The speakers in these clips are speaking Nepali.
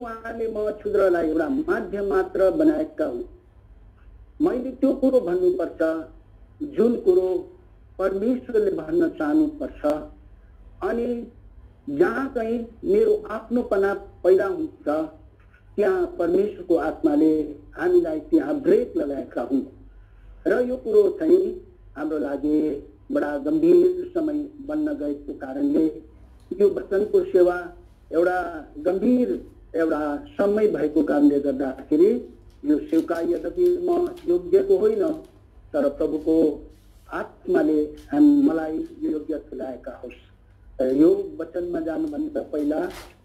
उहाँले म क्षुद्रलाई एउटा माध्यम मात्र बनाएका हुन्। मैले त्यो कुरो भन्नुपर्छ जुन कुरो परमेश्वरले भन्न चाहनुपर्छ। अनि जहाँ कहीं मेरो आफ्नोपना पैदा हुन्छ त्यहाँ परमेश्वरको आत्माले हामीलाई त्यहाँ ब्रेक लगाएका हुन्। र यो कुरो चाहिँ हाम्रो लागि बडा गम्भीर समय बन्न गएको कारणले यो वचनको सेवा एउटा गम्भीर एउटा समय भएको कारणले गर्दाखेरि यो स्वीकार यद्यपि म योग्यको होइन तर प्रभुको आत्माले मलाई योग्य तुल्याएका होस्। यो वचनमा जानुभन्दा पहिला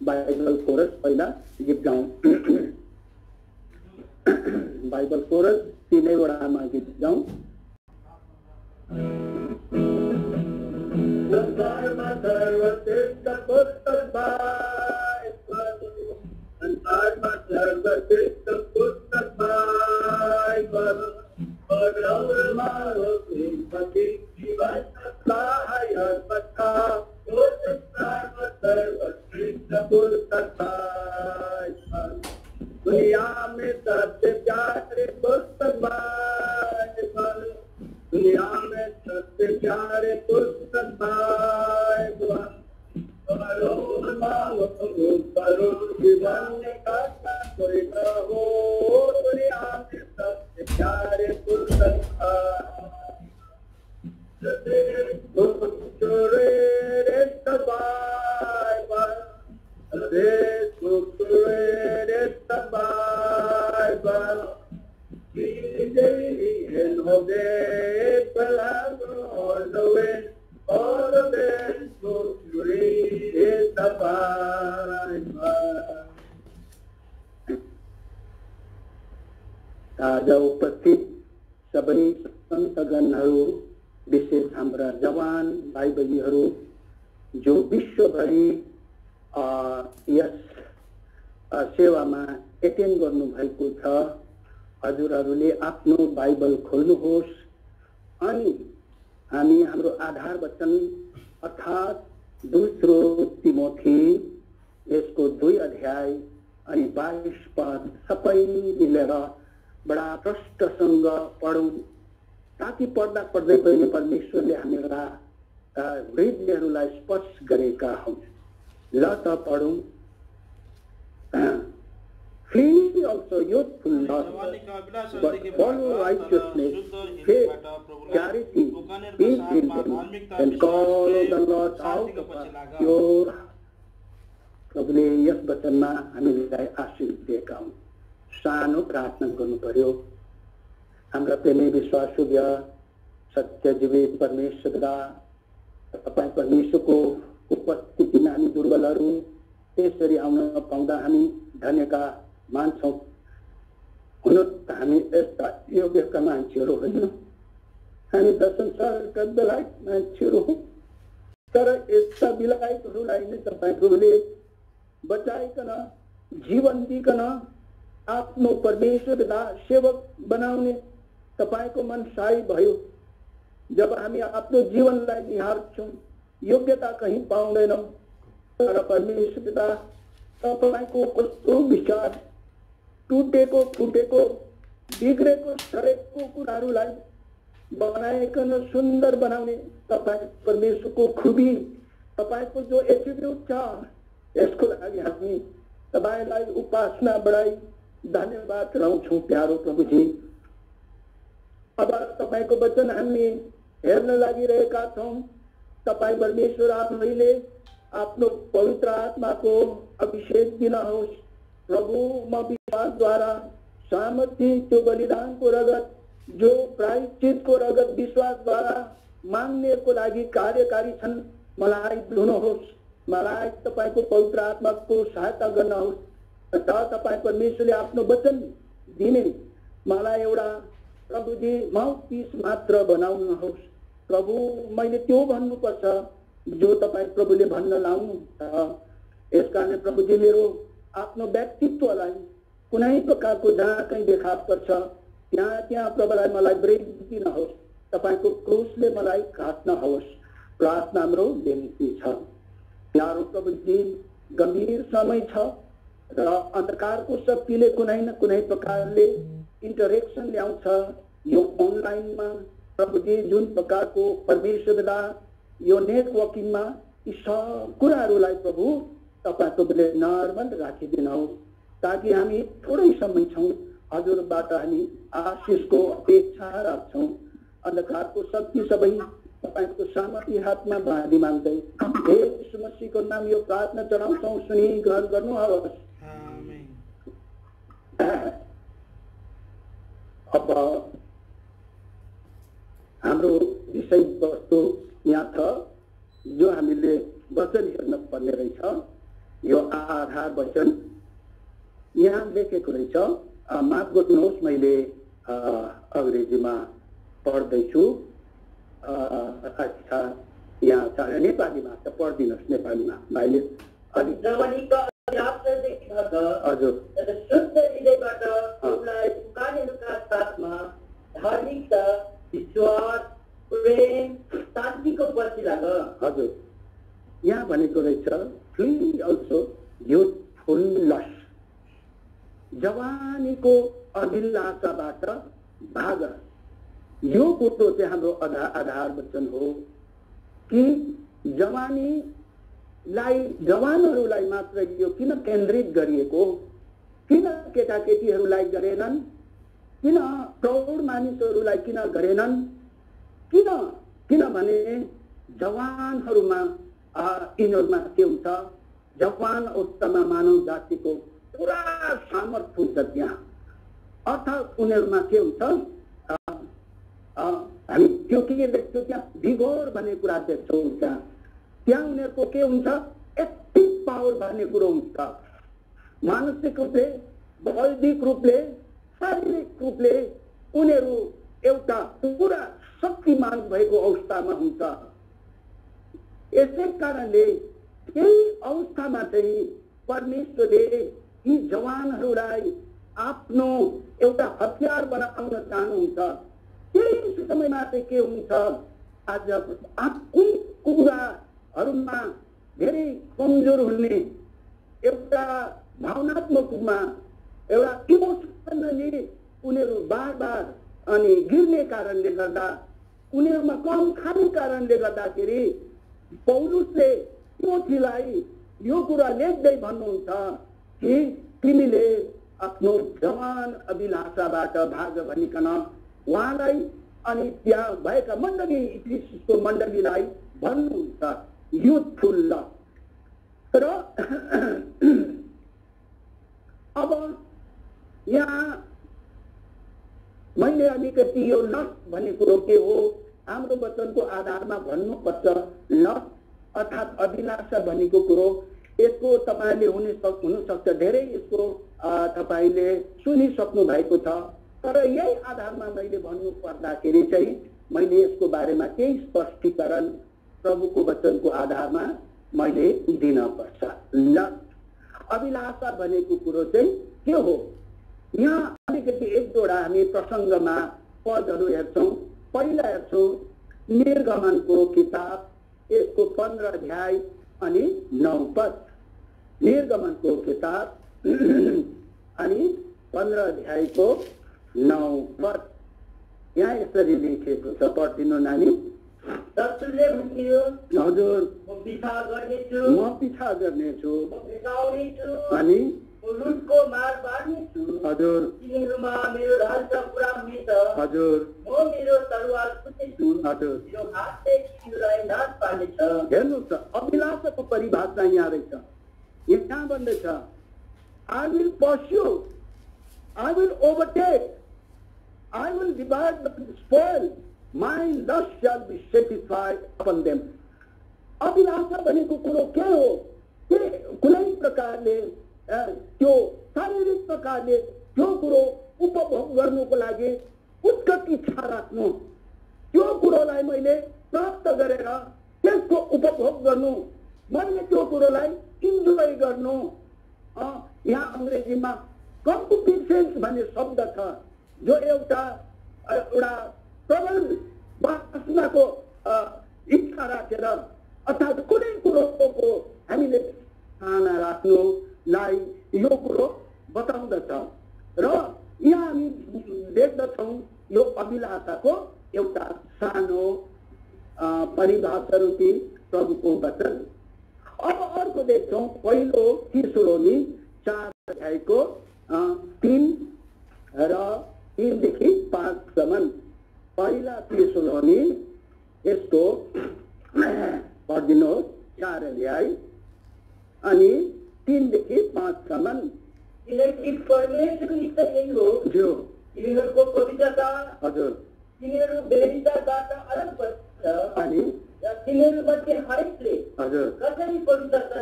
बाइबल कोरस पहिला गीत गाउँ। बाइबल कोरस 3 वटामा गीत गाउँ। संसारमा सर्वश्रेष्ठ पुस्तक बाइबल, संसारमा सर्वश्रेष्ठ पुस्तक बाइबल, पढौँमा होपछि जीवन सहायक कथा, यो संसारमा सर्वश्रेष्ठ पुस्तक बाइबल, दुनिया में सबसे प्यारे पुस्तक बाइबल, दुनिया में सबसे प्यारे पुस्तक बाइबल, पढ़ो जीवन का कोई न हो, दुनिया में सबसे प्यारे पुस्तक आज उपस्थित सबै सन्तगणहरू विशेष हाम्रा जवान भाइ बहिनीहरू जो विश्वभरि यस सेवामा एटेन्ड गर्नु भएको छ, हजुरहरूले आफ्नो बाइबल खोल्नुहोस् अनि हामी हाम्रो आधार वचन अर्थात् दोस्रो तिमोथी यसको 2 अध्याय अनि 22 पद सबै मिलेर बडा प्रष्टसँग पढौँ, ताकि पढ्दा पढ्दै पनि परमेश्वरले हामीका हृदयहरूलाई स्पर्श गरेका हुन्। ल त पढौँ। Flee also youthfulness, but follow righteousness, faith, charity, peace in them, and call the Lord out of your. प्रभुले यस वचनमा हामीलाई आशीर्वाद दिएका हुन्। सानो प्रार्थना गर्नु पर्यो। हाम्रा प्रेमी विश्वासयोग्य सत्य जीवित परमेश्वरका तपाईं परमेश्वरको उपस्थितिमा हामी दुर्बलहरू त्यसरी आउन पाउँदा हामी धन्यका मान्छौँ। हुन त हामी यस्ता योग्यका मान्छेहरू होइनौँ, हामी त संसारका बेलायत मान्छेहरू हौँ। तर यस्ता बेलायतहरूलाई नै तपाईँ प्रभुले बचाइकन जीवन दिइकन आफ्नो परमेश्वरका सेवक बनाउने तपाईको मनसाय भयो। जब हामी आफ्नो जीवनलाई निहार्छौँ योग्यता कहीं पाउँदैनौँ, तर परमेश्वरका तपाईको कस्तो विचार टुटेको फुटेको बिग्रेको सडेको कुराहरूलाई बनाइकन सुन्दर बनाउने तपाईँ परमेश्वरको खुबी, तपाईको जो एटिट्युड छ यसको लागि हामी तपाईलाई उपासना बढाई धन्यवाद कराउँछौँ प्यारो प्रभुजी। अब तपाईको वचन हामी हेर्न लागिरहेका छौँ। तपाईँ परमेश्वर आफैले आफ्नो पवित्र आत्माको अभिषेक दिनुहोस्। प्रभु म विश्वासद्वारा सामर्थ्य त्यो बलिदानको रगत जो प्रायश्चितको रगत विश्वासद्वारा माग्नेको लागि कार्यकारी छन्, मलाई धुनुहोस्, मलाई तपाईको पवित्र आत्माको सहायता गर्नुहोस्। तपाईँ परमेश्वरले आफ्नो वचन दिने मलाई एउटा प्रभुजी माउथपिस मात्र बनाउनुहोस्। प्रभु मैले त्यो भन्नुपर्छ जो तपाईँ प्रभुले भन्न लाउनु छ। यसकारण प्रभुजी मेरो आफ्नो व्यक्तित्वलाई कुनै प्रकारको जहाँ कहीँ देखाव पर्छ त्यहाँ प्रभुलाई मलाई ब्रेक दिनुहोस्। तपाईको क्रुसले मलाई काट्नुहोस्। प्रार्थना हाम्रो बिन्ती छ। प्यारो प्रभुजी गम्भीर समय छ र अन्धकारको शक्तिले कुनै न कुनै प्रकारले इन्टरेक्सन ल्याउँछ यो अनलाइनमा। प्रभुजी जुन प्रकारको परमेश्वरदा यो नेटवर्किङमा यी सब कुराहरूलाई प्रभु तपाईको नर्मल राखिदिनुहोस्, ताकि हामी थोरै समय छौँ हजुरबाट हामी आशिषको अपेक्षा राख्छौँ। अन्धकारको शक्ति सबै तपाईको सामर्थ्य हातमा बाँधी माग्दै यीशु मसीहको नाम यो प्रार्थना चढाउँछौँ, सुनि ग्रहण गर्नुहोस्। अब हाम्रो विषय वस्तु यहाँ छ जो हामीले वचन हेर्न पर्ने रहेछ। यो आधार वचन यहाँ लेखेको रहेछ। माफ गर्नुहोस्, मैले अङ्ग्रेजीमा पढ्दैछु। अच्छा, यहाँ छ नेपालीमा त पढिदिनुहोस्। नेपालीमा भाइले हजुर शुद्ध हृदयबाट उसलाई पुकारेका साथमा धार्मिकता, विश्वास, प्रेम, शान्तिको पछि लाग। हजुर यहाँ भनेको रहेछ फ्ली अल्सो युथफुल लस्ट, जवानीको अभिलाषाबाट भाग। यो कुरो चाहिँ हाम्रो आधार वचन हो कि जवानहरूलाई मात्र यो किन केन्द्रित गरिएको, किन केटाकेटीहरूलाई गरेनन्, किन प्रौढ मानिसहरूलाई किन गरेनन्, किनभने जवानहरूमा यिनीहरूमा के हुन्छ, जवान अवस्थामा मानव जातिको पुरा सामर्थ्य हुन्छ त्यहाँ। अर्थात् उनीहरूमा के हुन्छ, हामी त्यो के देख्छौँ त्यहाँ विगोर भन्ने कुरा देख्छौँ। त्यहाँ उनीहरूको के हुन्छ, एक्टिभ पावर भन्ने कुरो हुन्छ। मानसिक रूपले, बौद्धिक रूपले, शारीरिक रूपले उनीहरू एउटा पुरा शक्तिमान भएको अवस्थामा हुन्छ। यसै कारणले यही अवस्थामा चाहिँ परमेश्वरले यी जवानहरूलाई आफ्नो एउटा हतियार बनाउन चाहनुहुन्छ। त्यही समयमा चाहिँ के हुन्छ, आज कुन कुराहरूमा धेरै कमजोर हुने, एउटा भावनात्मक रूपमा एउटा इमोसनली उनीहरू बार अनि गिर्ने कारणले गर्दा, उनीहरूमा कम खाने कारणले गर्दाखेरि पौलुसले तिमोथीलाई यो कुरा लेख्दै भन्नुहुन्छ कि तिमीले आफ्नो जवान अभिलाषाबाट भाग भनिकन उहाँलाई अनि त्यहाँ भएका मण्डली, इफिसको मण्डलीलाई भन्नुहुन्छ युथफुल लभ। र अब यहाँ मैले अलिकति यो लस्ट भन्ने कुरो के हो, हाम्रो वचनको आधारमा भन्नुपर्छ। लस्ट अर्थात् अभिलाषा भनेको कुरो, यसको तपाईँले हुनसक्छ धेरै यसको तपाईँले सुनिसक्नु भएको छ, तर यही आधारमा मैले भन्नु पर्दाखेरि चाहिँ मैले यसको बारेमा केही स्पष्टीकरण प्रभुको वचनको आधारमा मैले दिनपर्छ। लस्ट अभिलाषा भनेको कुरो चाहिँ के हो, यहाँ अलिकति एक दुईवटा हामी प्रसङ्गमा पदहरू हेर्छौँ। पहिला हेर्छौँ निर्गमनको किताब, यसको 15 अध्याय अनि 9 पद। निर्गमनको किताब अनि 15 अध्यायको 9 पद यहाँ यसरी लेखिएको छ, पढिदिनु नानी। शत्रुले भन्यो, हजुर म पिछा गर्नेछु, अनि लुटको मार बार्नेछु। हजुर तिनीहरूमा मेरो राज्य पुरा हुनेछ। हजुर म मेरो तलवार फुट्नेछु। हजुर यो हातले तिनीहरूलाई नाश पार्नेछ। हेर्नुहोस् त, अभिलाषाको परिभाषा यहाँ रहेछ। यहाँ भन्दैछ I will pursue, I will overtake, I will divide the spoil, my lust shall be satisfied upon them. अभिलाषा भनेको कुरो के हो, कुनै प्रकारले त्यो शारीरिक प्रकारले त्यो कुरो उपभोग गर्नुको लागि उत्कट इच्छा राख्नु, त्यो कुरोलाई मैले प्राप्त गरेर त्यसको उपभोग गर्नु, मैले त्यो कुरोलाई इन्जोय गर्नु। यहाँ अङ्ग्रेजीमा कम्पिटिसन्स भन्ने शब्द छ, जो एउटा प्रबल वासनाको इच्छा राखेर अर्थात् कुनै कुरोको हामीले खाना राख्नुलाई यो कुरो बताउँदछ र यहाँ हामी देख्दछौँ यो अभिलाषाको एउटा सानो परिभाषा रूपी प्रभुको वचन। अब अर्को देख्छौँ पहिलो थिस्सलोनी 4 अध्यायको 3 र 3 देखि 5 सम्म। पहिला थिस्सलोनी यसको पढिदिनुहोस् 4 अध्याय अनि 3 देखि 5 सम्म। किनकि परमेश्वरको इच्छा यही हो जो तिनीहरूको पवित्रता हजुर तिनीहरू बेरिताबाट अलग बस्छ अनि र तिनीहरूमध्ये हरेकले हजुर कसरी पवित्रता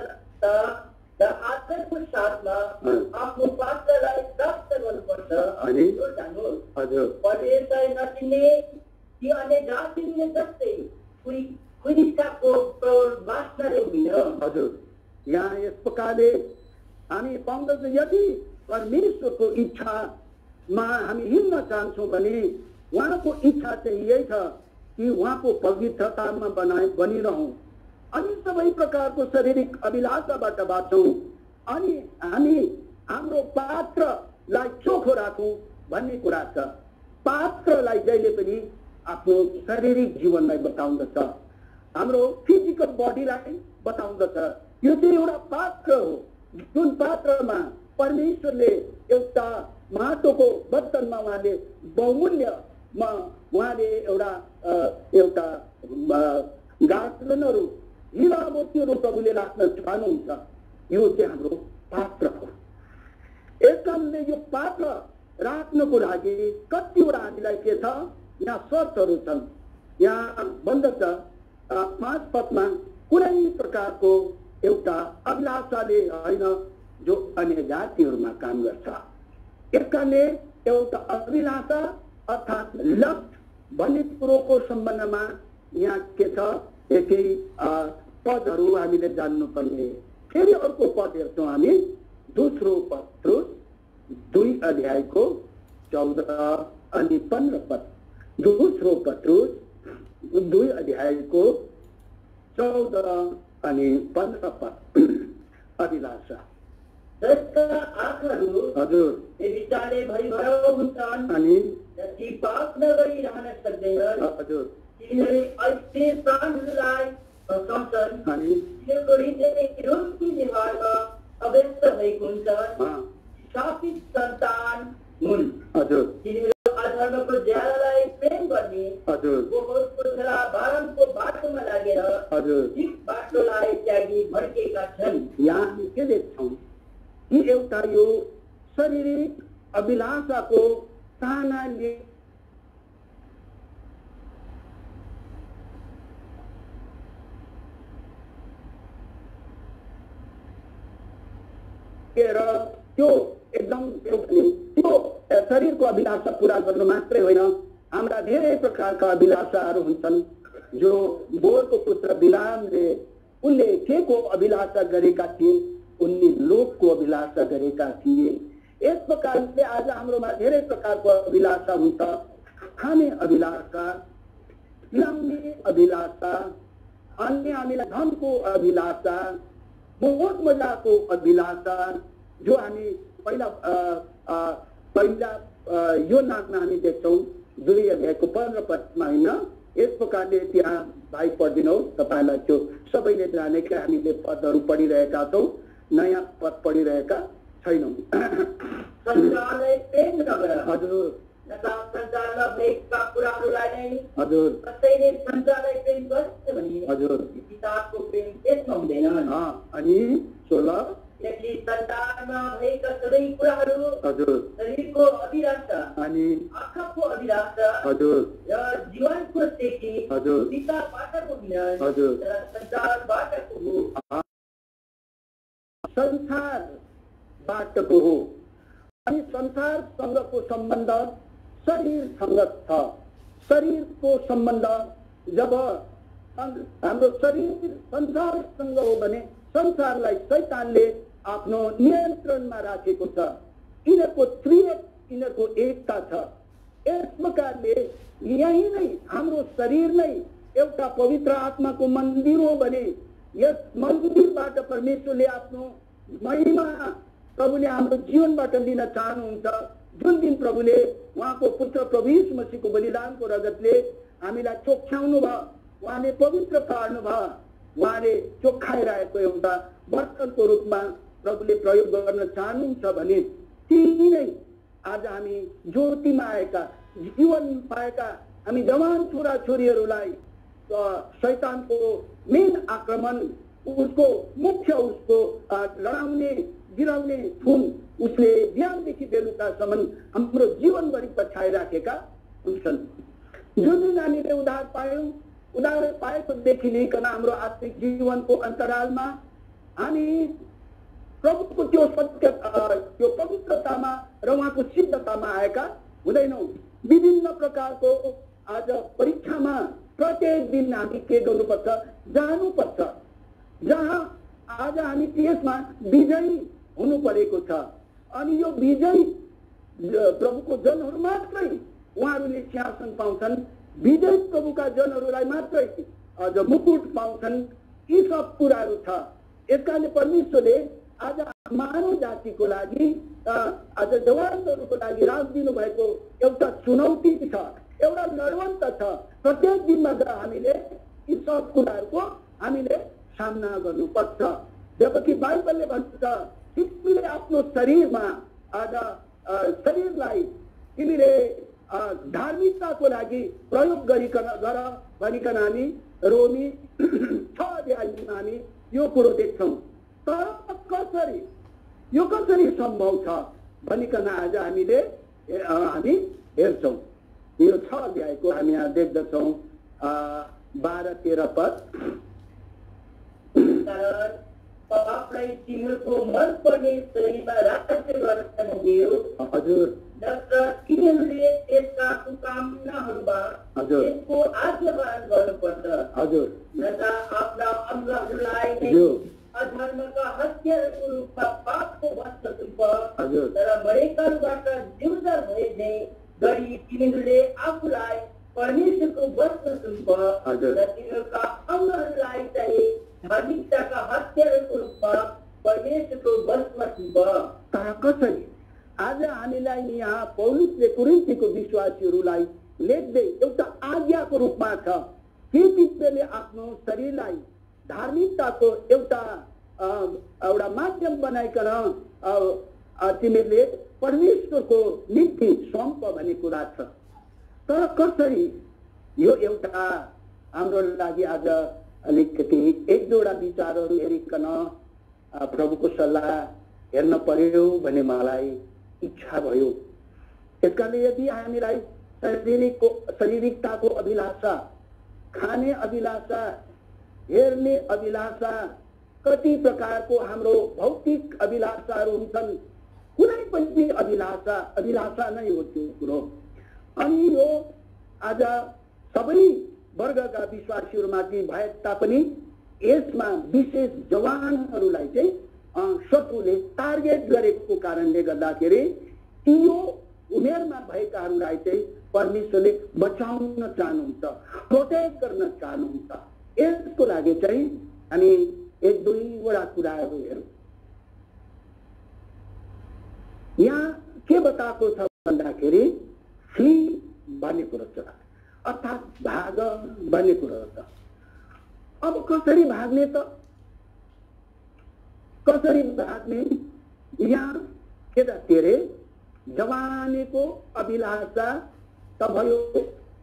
र आत्माको साथमा आफ्नो पात्रलाई प्राप्त गर्नुपर्छ अनि यो जान्नुहोस्। हजुर परमेश्वरलाई नचिन्ने ती अन्य जातिले जस्तै खुनिस्ताको वासनाले होइन। हजुर यहाँ यस प्रकारले हामी पाउँदछौँ यदि परमेश्वरको इच्छामा हामी हिँड्न चाहन्छौँ भने उहाँको इच्छा चाहिँ यही छ कि उहाँको पवित्रतामा बनिरहौँ अनि सबै प्रकारको शारीरिक अभिलाषाबाट बाँचौँ अनि हामी हाम्रो पात्रलाई चोखो राखौँ भन्ने कुरा छ। पात्रलाई जहिले पनि आफ्नो शारीरिक जीवनलाई बताउँदछ, हाम्रो फिजिकल बडीलाई बताउँदछ। यो चाहिँ एउटा पात्र हो जुन पात्रमा परमेश्वरले एउटा माटोको बर्तनमा उहाँले बहुमूल्यमा उहाँले एउटा गार्डनहरू हिरा मोतीहरू प्रभुले राख्न चाहनुहुन्छ। यो चाहिँ हाम्रो पात्र हो। यस कारणले यो पात्र राख्नको लागि कतिवटा हामीलाई के छ यहाँ शर्तहरू छन्। यहाँ भन्दछ 5 पदमा कुनै प्रकारको एउटा अभिलाषाले होइन जो अन्य जातिहरूमा काम गर्छ। यस कारणले एउटा अभिलाषा अर्थात् लस्ट भन्ने कुरोको सम्बन्धमा यहाँ के छ केही पदहरू हामीले जान्नुपर्ने। फेरि अर्को पद हेर्छौँ हामी दोस्रो पत्रुस 2 अध्यायको 14 अनि 15 पद। दोस्रो पत्रुस 2 अध्यायको 14 अनि 15 पद। अभिलाषा जसका आँखाहरू हजुर विचारले भरिभर हुन्छन् अनि ती पाप नगरिरहन सक्दैनन्। हजुर तिनीहरू अल्पे प्राणहरूलाई फसाउँछन्। अनि तिनीहरूको हृदय रोगी व्यवहारमा अव्यस्त भएको हुन्छ। शापित सन्तान हुन्। हजुर तिनीहरू अधर्मको ज्यालालाई प्रेम गर्ने हजुर बोहरको छोरा बारमको बाटोमा लागेर हजुर ठिक बाटोलाई त्यागी भड्केका छन्। यहाँ हामी के देख्छौँ कि एउटा यो शारीरिक अभिलाषाको चाहनाले त्यो एकदम त्यो शरीरको अभिलाषा पूरा गर्नु मात्रै होइन, हाम्रा धेरै प्रकारका अभिलाषाहरू हुन्छन्। जो बोरको पुत्र बिलामले उनले के को अभिलाषा गरेका थिए, उनले लोकको अभिलाषा गरेका थिए। यस प्रकारले आज हाम्रोमा धेरै प्रकारको अभिलाषा हुन्छ। खाने अभिलाषा, पिलाउने अभिलाषा, अन्य हामीलाई धनको अभिलाषा, मोह मजाको अभिलाषा, जो हामी पहिला यो नाममा हामी देख्छौँ 2 अध्यायको 15 पदमा होइन। यस प्रकारले त्यहाँ भाइ पढिदिनुहोस्, तपाईँलाई त्यो सबैले जाने कि हामीले पदहरू पढिरहेका छौँ, नयाँ पद पढिरहेका छैनौँ। संसारलाई प्रेम नगर। हजुर संसारमा भएका कुराहरूलाई नै हजुर कसैले संसारलाई प्रेम गर्छ भने हजुर पिताको प्रेम त्यसमा हुँदैन। अनि 16 यदि संसारमा भएका सबै कुराहरू हजुर शरीरको अभिलाषा अनि आँखाको अभिलाषा हजुर र जीवनको सेकी हजुर पिताबाटको होइन हजुर र संसारबाटको हो। संसारबाटको हो अनि संसारसँगको सम्बन्ध शरीरसँग छ। शरीरको सम्बन्ध जब हाम्रो शरीर संसारसँग हो भने संसारलाई शैतानले आफ्नो नियन्त्रणमा राखेको छ। यिनीहरूको त्रिएक, यिनीहरूको एकता छ। यस प्रकारले यही नै हाम्रो शरीर नै एउटा पवित्र आत्माको मन्दिर हो भने यस मन्दिरबाट परमेश्वरले आफ्नो महिमा प्रभुले हाम्रो जीवनबाट लिन चाहनुहुन्छ। जुन दिन प्रभुले उहाँको पुत्र प्रभु यीशु मसीहको बलिदानको रगतले हामीलाई चोख्याउनु भयो, उहाँले पवित्र पार्नु भयो, उहाँले चोखाइरहेको एउटा बर्तनको रूपमा प्रभुले प्रयोग गर्न चाहनुहुन्छ भने त्यही नै आज हामी ज्योतिमा आएका, जीवन पाएका हामी जवान छोरा छोरीहरूलाई शैतानको मेन आक्रमण, उसको मुख्य, उसको लडाउने गिराउने थुन उसले बिहानदेखि बेलुकासम्म हाम्रो जीवनभरि पछाइराखेका हुन्छन्। जुन दिन हामीले उद्धार पायौँ, उद्धार पाएकोदेखि लिइकन हाम्रो आत्मिक जीवनको अन्तरालमा हामी प्रभुको त्यो सत्य, त्यो पवित्रतामा र उहाँको सिद्धतामा आएका हुँदैनौँ। विभिन्न प्रकारको आज परीक्षामा प्रत्येक दिन हामी के गर्नुपर्छ, जानुपर्छ, जहाँ आज हामी त्यसमा विजयी हुनु परेको छ। अनि यो विजयी प्रभुको जनहरू मात्रै उहाँहरूले सिंहासन पाउँछन्, विजय प्रभुका जनहरूलाई मात्रै आज मुकुट पाउँछन्। यी सब कुराहरू छ। यसकारणले परमेश्वरले आज मानव जातिको लागि, आज जवानहरूको लागि राखिदिनु भएको एउटा चुनौती छ, एउटा लडवन्त छ। प्रत्येक दिनमा हामीले यी सब कुराहरूको हामीले सामना गर्नुपर्छ। जबकि बाइबलले भन्छ तिमीले आफ्नो शरीरमा आज शरीरलाई तिमीले धार्मिकताको लागि प्रयोग गरिकन हामी रोमी 6 अध्यायमा हामी यो कुरो देख्छौँ। तर यो कसरी सम्भव छ भनिकन आज हामी हेर्छौँ। यो 6 अध्यायको हामी यहाँ देख्दछौँ 12-13 पद। पापलाई तिमीहरूको मन पर्ने शरीरमा राज्य गर्न नदियो। हजुर। तिमीहरूले त्यसका कामनाहरूमा त्यसको आज्ञापालन गर्नुपर्छ। हजुर। न त आफ्ना अङ्गहरूलाई अधर्मका हत्याहरूको रूपमा पापको वस्त्र सुम्प, तर मरेकाहरूबाट जिउँदा भए झैँ गरी तिमीहरूले आफूलाई परमेश्वरको वस्त्र सुम्प र तिनीहरूका अङ्गहरूलाई चाहिँ धार्मिकताका हत्याहरूको रूपमा परमेश्वरको वस्त्र सुम्प। तर कसरी आज हामीलाई यहाँ पौलुसले कोरिन्थीको विश्वासीहरूलाई लेख्दै एउटा आज्ञाको रूपमा छ कि तिमीले आफ्नो शरीरलाई धार्मिकताको एउटा माध्यम बनाइकन तिमीले परमेश्वरको निम्ति सम्प भन्ने कुरा छ। तर कसरी यो एउटा हाम्रो लागि आज अलिकति एक दुईवटा विचारहरू हेरिकन प्रभुको सल्लाह हेर्न पर्यो भन्ने मलाई इच्छा भयो। यसकारणले यदि हामीलाई शारीरिकताको अभिलाषा, खाने अभिलाषा, हेर्ने अभिलाषा, कति प्रकारको हाम्रो भौतिक अभिलाषाहरू हुन्छन्, कुनै पनि अभिलाषा नै हो त्यो कुरो। अनि यो आज सबै वर्गका विश्वासीहरूमाथि भए तापनि यसमा विशेष जवानहरूलाई चाहिँ शत्रुले टार्गेट गरेको कारणले गर्दाखेरि यो उमेरमा भएकाहरूलाई चाहिँ परमेश्वरले बचाउन चाहनुहुन्छ, प्रोटेक्ट गर्न चाहनुहुन्छ। यसको लागि चाहिँ हामी एक दुईवटा कुराहरू हेरौँ। यहाँ के बताएको छ भन्दाखेरि फ्ली भन्ने कुरो छ, अर्थात् भाग भन्ने कुरो छ। अब कसरी भाग्ने त? कसरी भाग्ने? यहाँ के त अरे जवानीको अभिलाषा त भयो,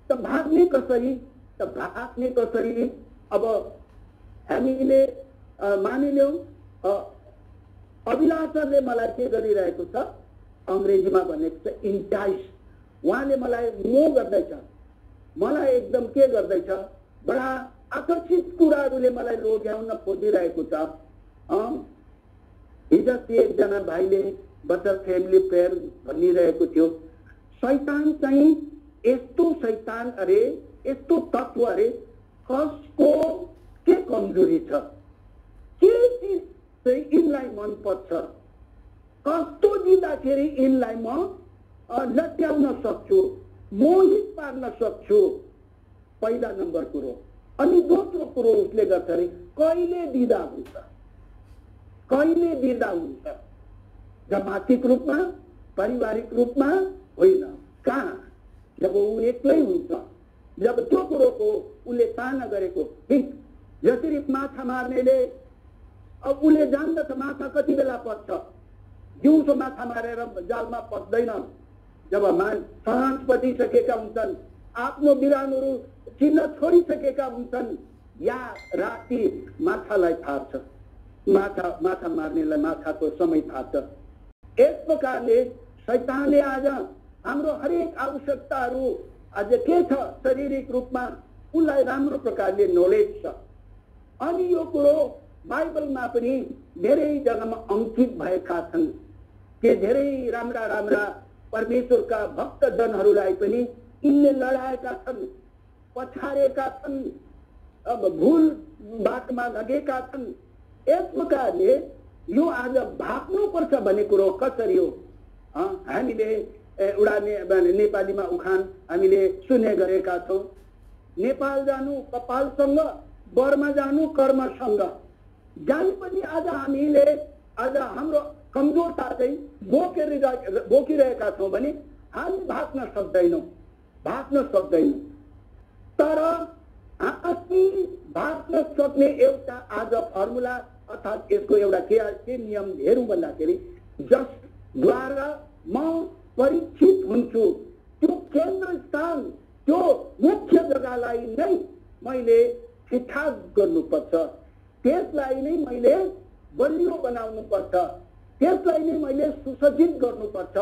त भाग्ने कसरी? त भाग्ने कसरी? अब हामीले मानिलियौँ अभिलाषाले मलाई के गरिरहेको छ, अङ्ग्रेजीमा भनेको छ इन्टाइस। उहाँले मलाई मोह गर्दैछ, मलाई एकदम के गर्दैछ, बडा आकर्षित कुराहरूले मलाई लोभ्याउन खोजिरहेको छ। हिजो एकजना भाइले बटर फ्यामिली प्रेयर भनिरहेको थियो, शैतान चाहिँ यस्तो शैतान अरे, यस्तो तत्व अरे, कसको के कमजोरी छ, के चिज चाहिँ यिनलाई मन पर्छ, कस्तो दिँदाखेरि यिनलाई म लट्याउन सक्छु, मोहित पार्न सक्छु, पहिला नम्बर कुरो। अनि दोस्रो कुरो उसले गर्छ अरे कहिले दिँदा हुन्छ, कहिले दिँदा हुन्छ। जमातिक रूपमा, पारिवारिक रूपमा होइन। कहाँ? जब ऊ एक्लै हुन्छ, जब त्यो कुरोको उसले चाहना गरेको ठीक जसरी माछा मार्नेले अब उसले जान्दछ माछा कति बेला पर्छ, दिउँसो माछा मारेर जालमा पर्दैन। जब साँझ पटिसकेका हुन्छन्, आफ्नो बिरानहरू चिन्न छोडिसकेका हुन्छन्, या राति माछालाई थाहा छ, माछा मार्नेलाई माछाको समय थाहा छ। एक प्रकारले शैतानले आज हाम्रो हरेक आवश्यकताहरू आज के छ शारीरिक रूपमा उसलाई राम्रो प्रकारले नलेज छ। अनि यो कुरो बाइबलमा पनि धेरै जग्गामा अंकित भएका छन् कि धेरै राम्रा राम्रा परमेश्वरका भक्तजनहरूलाई पनि यिनले लडाएका छन्, पछारेका छन्, अब भूल बाटोमा लगेका छन्। एक प्रकारले यो आज भाग्नुपर्छ भन्ने कुरो कसरी हो? हामीले एउटा नेपालीमा उखान हामीले सुने गरेका छौँ, नेपाल जानु कपालसँग, बर्मा जानु कर्मसँग। जहाँ पनि आज हामीले आज हाम्रो कमजोरता चाहिँ बोकिरहेका छौँ भने हामी भाग्न सक्दैनौँ। तर हामी भाग्न सक्ने एउटा आज फर्मुला अर्थात् यसको एउटा के नियम हेरौँ भन्दाखेरि जसद्वारा म परीक्षित हुन्छु त्यो केन्द्र स्थान, त्यो मुख्य जग्गालाई नै मैले ठिकठाक गर्नुपर्छ, त्यसलाई नै मैले बलियो बनाउनुपर्छ, त्यसलाई नै मैले सुसज्जित गर्नुपर्छ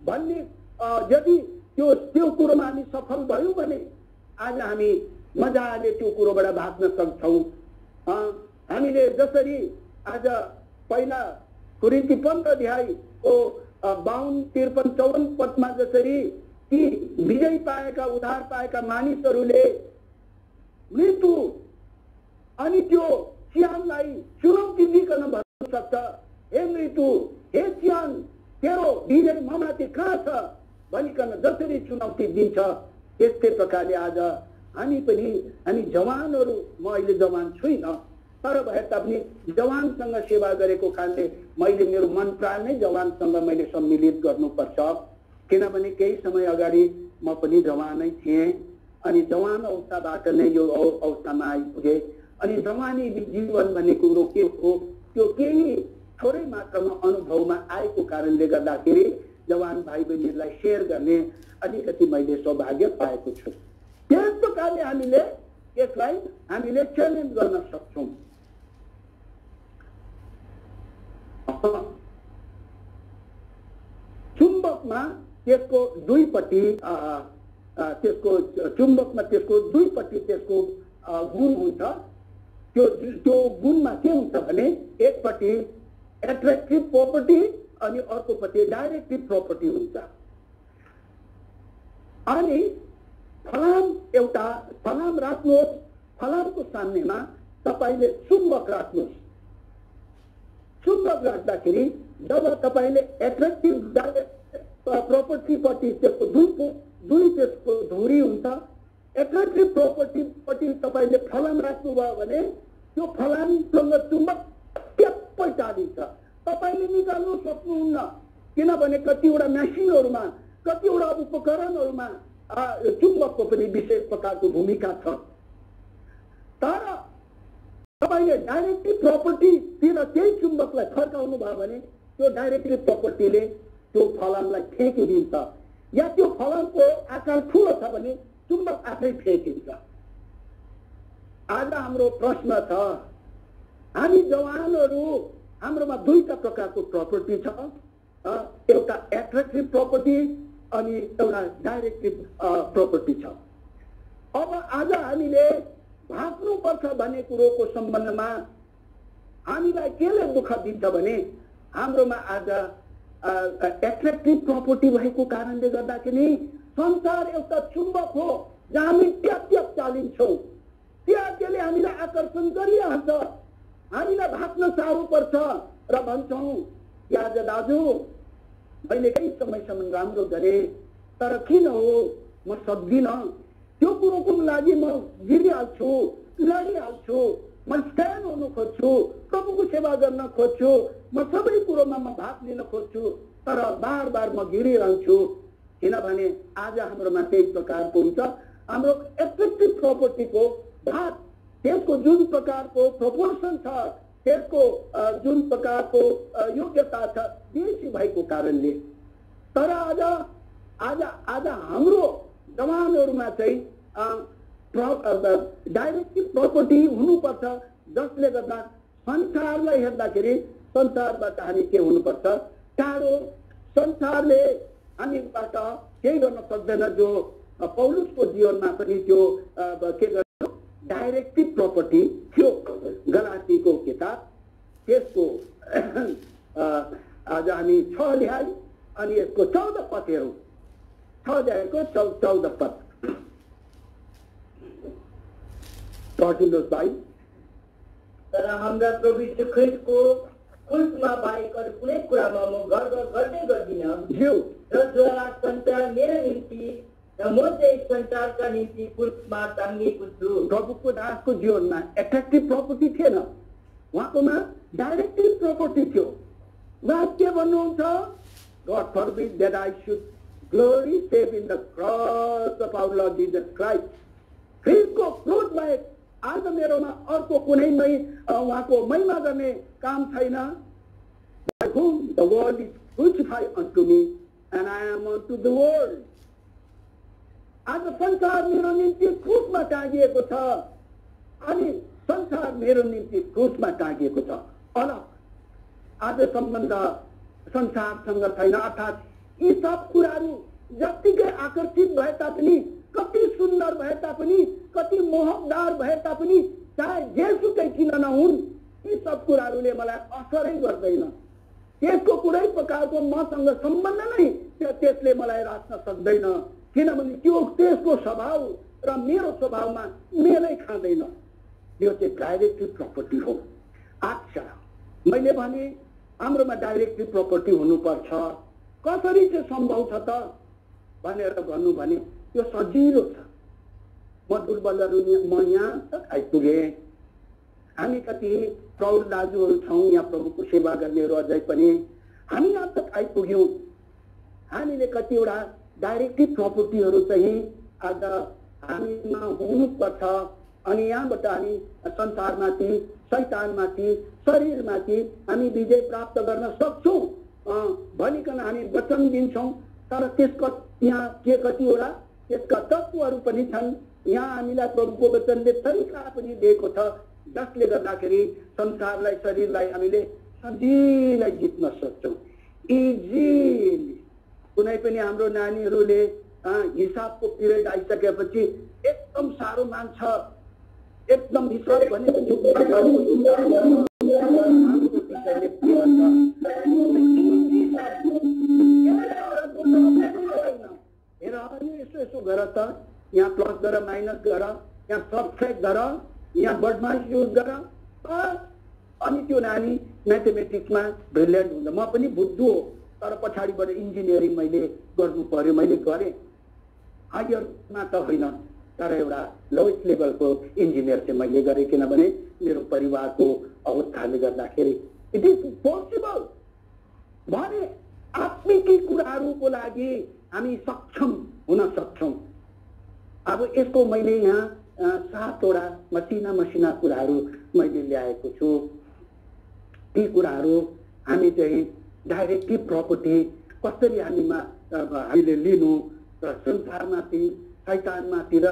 भन्ने यदि त्यो कुरोमा हामी सफल भयौँ भने आज हामी मजाले त्यो कुरोबाट भाग्न सक्छौँ। हामीले जसरी आज पहिला कोरिन्थी 15 अध्यायको 52, 53, 54 पदमा जसरी ती विजय पाएका, उद्धार पाएका मानिसहरूले मृत्यु अनि त्यो सियानलाई चुनौती दिकन भन्न सक्छ, हे मृत्यु, हे सियान, तेरो विजय ममाथि कहाँ छ भनिकन जसरी चुनौती दिन्छ, त्यस्तै प्रकारले आज हामी जवानहरू, म अहिले जवान छुइनँ तर भए तापनि जवानसँग सेवा गरेको कारणले मैले मेरो मन प्राण नै जवानसँग मैले सम्मिलित गर्नुपर्छ। किनभने केही समय अगाडि म पनि जवानै थिएँ अनि जवान अवस्थाबाट नै यो अवस्थामा आइपुगे। अनि जवानी जीवन भन्ने कुरो के हो त्यो केही थोरै मात्रामा अनुभवमा आएको कारणले गर्दाखेरि जवान भाइ बहिनीहरूलाई सेयर गर्ने अलिकति मैले सौभाग्य पाएको छु। त्यस प्रकारले हामीले च्यालेन्ज गर्न सक्छौँ। चुम्बकमा त्यसको दुईपट्टि त्यसको गुण हुन्छ। त्यो गुणमा के हुन्छ भने एकपट्टि एट्र्याक्टिभ प्रोपर्टी अनि अर्कोपट्टि डाइरेक्टिभ प्रोपर्टी हुन्छ। अनि फलाम राख्नुहोस्, फलामको सामनेमा तपाईले चुम्बक राख्नुहोस्। चुम्बक राख्दाखेरि जब तपाईले एट्र्याक्टिभ प्रोपर्टीपट्टि त्यसको दुई त्यसको धुरी हुन्छ, एट्र्याक्टिभ प्रोपर्टीपट्टि तपाईले फलाम राख्नुभयो भने त्यो फलामसँग चुम्बक ट्याप्पै टाढिन्छ। तपाईले निकाल्नु सक्नुहुन्न, किनभने कतिवटा मेसिनहरूमा, कतिवटा उपकरणहरूमा चुम्बकको पनि विशेष प्रकारको भूमिका छ। तर तपाईले डाइरेक्टिभ प्रोपर्टीतिर त्यही चुम्बकलाई फर्काउनु भयो भने त्यो डाइरेक्टिभ प्रोपर्टीले त्यो फलामलाई फ्याँकिदिन्छ, या त्यो फलामको आकार ठुलो छ भने चुम्बक आफै फ्याँकिन्छ। आज हाम्रो प्रश्न छ, हामी जवानहरू हाम्रोमा दुईटा प्रकारको प्रपर्टी छ, एउटा एट्र्याक्टिभ प्रोपर्टी अनि एउटा डाइरेक्टिभ प्रोपर्टी छ। अब आज हामीले भाग्नुपर्छ भन्ने कुरोको सम्बन्धमा हामीलाई केले दुःख दिन्छ भने हाम्रोमा आज एट्र्याक्टिभ प्रोपर्टी भएको कारणले गर्दाखेरि संसार एउटा चुम्बक हो जहाँ हामी ट्याप चालिन्छौँ, त्यसले हामीलाई आकर्षण गरिहाल्छ, हामीलाई भाग्न साह्रो पर्छ र भन्छौँ आज दाजु मैले केही समयसम्म राम्रो गरेँ तर किन हो म सक्दिनँ, त्यो कुरोको लागि म गिरिहाल्छु, लडिहाल्छु म स्ट्यान्ड हुन खोज्छु, प्रभुको सेवा गर्न खोज्छु, म सबै कुरोमा म भाग लिन खोज्छु, तर बार बार म गिरिरहन्छु। किनभने आज हाम्रोमा त्यही प्रकारको हुन्छ। हाम्रो एट्र्याक्टिभ प्रपर्टीको भाग, त्यसको जुन प्रकारको प्रोपोर्सन छ, त्यसको जुन प्रकारको योग्यता छ, बेसी भएको कारणले। तर आज आज आज हाम्रो जवानहरूमा चाहिँ डाइरेक्टिभ प्रपर्टी हुनुपर्छ, जसले गर्दा संसारलाई हेर्दाखेरि संसारबाट हामी के हुनुपर्छ, टाढो। संसारले हामीबाट केही गर्न सक्दैन। जो पौलुसको जीवनमा पनि त्यो के गर्नु डाइरेक्टिभ प्रपर्टी थियो। गलातीको किताब त्यसको आज हामी 6 अध्याय अनि यसको 14 पद हेरौँ। 6 अध्यायको 14 पद। 14:22। तर हाम्रा प्रभु यीशु ख्रीष्टको क्रुसमा बाहेक अरू कुनै कुरामा म गर्व गर्दै गर्दिनँ। र द्वारा संसार मेरो निम्ति र म चाहिँ संसारका निम्ति क्रुसमा टाँगिएको छु। प्रभुको दासको जीवनमा एट्र्याक्टिभ प्रपर्टी थिएन, उहाँकोमा डाइरेक्टिभ प्रपर्टी थियो। उहाँ के भन्नुहुन्छ, God forbid that I should glory save in the cross of our Lord Jesus Christ। ख्रीष्टको क्रुस बाहेक आज मेरोमा अर्को कुनै उहाँको महिमा गर्ने काम छैन। By whom the world is crucified unto me and I am unto the world। आज संसार मेरो निम्ति क्रुसमा टाँगिएको छ अनि संसार मेरो निम्ति क्रुसमा टाँगिएको छ। अलग आज सम्बन्ध संसारसँग छैन। अर्थात् यी सब कुराहरू जत्तिकै आकर्षित भए तापनि, कति सुन्दर भए तापनि, कति मोहकदार भए तापनि, चाहे जेसुकै किन नहुन्, यी सब कुराहरूले मलाई असरै गर्दैन। त्यसको कुनै प्रकारको मसँग सम्बन्ध नै त्यसले मलाई राख्न सक्दैन। किनभने त्यो त्यसको स्वभाव र मेरो स्वभावमा मेलै खाँदैन। यो चाहिँ डाइरेक्टिभ प्रपर्टी हो। अच्छा, मैले भने हाम्रोमा डाइरेक्टिभ प्रपर्टी हुनुपर्छ। कसरी चाहिँ सम्भव छ त भनेर भन्नु भने यो सजिलो छ। म दुर्बलहरू म यहाँ तक आइपुगेँ। हामी कति प्रौढ दाजुहरू छौँ यहाँ प्रभुको सेवा गर्नेहरू, अझै पनि हामी यहाँ तक आइपुग्यौँ। हामीले कतिवटा डाइरेक्टिभ प्रपर्टीहरू चाहिँ आज हामीमा हुनुपर्छ अनि यहाँबाट हामी संसारमाथि, शैतानमाथि, शरीरमाथि हामी विजय प्राप्त गर्न सक्छौँ भनिकन हामी वचन दिन्छौँ। तर त्यसको यहाँ के कतिवटा त्यसका तत्त्वहरू पनि छन्। यहाँ हामीलाई प्रभुको वचनले तरिका पनि दिएको छ, जसले गर्दाखेरि संसारलाई, शरीरलाई हामीले सजिलै जित्न सक्छौँ। इजिली कुनै पनि हाम्रो नानीहरूले हिसाबको पिरियड आइसकेपछि एकदम साह्रो मान्छ। एकदम हिसाब भनेपछि यसो यसो गर त, यहाँ प्लस गर, माइनस गर, यहाँ सबट्र्याक्ट गर, यहाँ बदमास युज गर। अनि त्यो नानी म्याथमेटिक्समा ब्रिलियन्ट हुन्छ। म पनि बुद्धु हो, तर पछाडिबाट इन्जिनियरिङ मैले गर्नु पर्यो, मैले गरेँ। हायरमा त होइन, तर एउटा लोएस्ट लेभलको इन्जिनियर चाहिँ मैले गरेँ। किनभने मेरो परिवारको अवस्थाले गर्दाखेरि इट इज पोसिबल। भने आत्मिकी कुराहरूको लागि हामी सक्षम हुन सक्छौँ। अब यसको मैले यहाँ 7वटा मसिना कुराहरू मैले ल्याएको छु। ती कुराहरू हामी चाहिँ डाइरेक्टिभ प्रपर्टी कसरी हामीले लिनु र संसारमाथि, शैतानमाथि र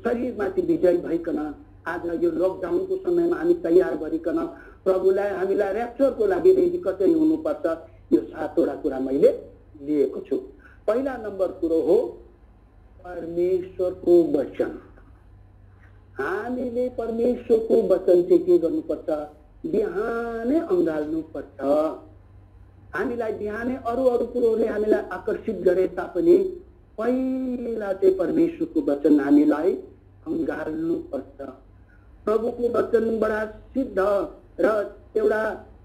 शरीरमाथि विजय भइकन आज यो लकडाउनको समयमा हामी तयार गरिकन प्रभुलाई, हामीलाई र्याप्चरको लागि रेडी कसरी हुनुपर्छ, यो 7वटा कुरा मैले लिएको छु। पहिला नम्बर कुरो हो परमेश्वरको वचन। हामीले परमेश्वरको वचन चाहिँ के गर्नुपर्छ, बिहानै अँगाल्नुपर्छ। हामीलाई बिहानै अरू कुरोहरूले हामीलाई आकर्षित गरे तापनि पहिला चाहिँ परमेश्वरको वचन हामीलाई अँगाल्नुपर्छ। प्रभुको वचन बडा सिद्ध र एउटा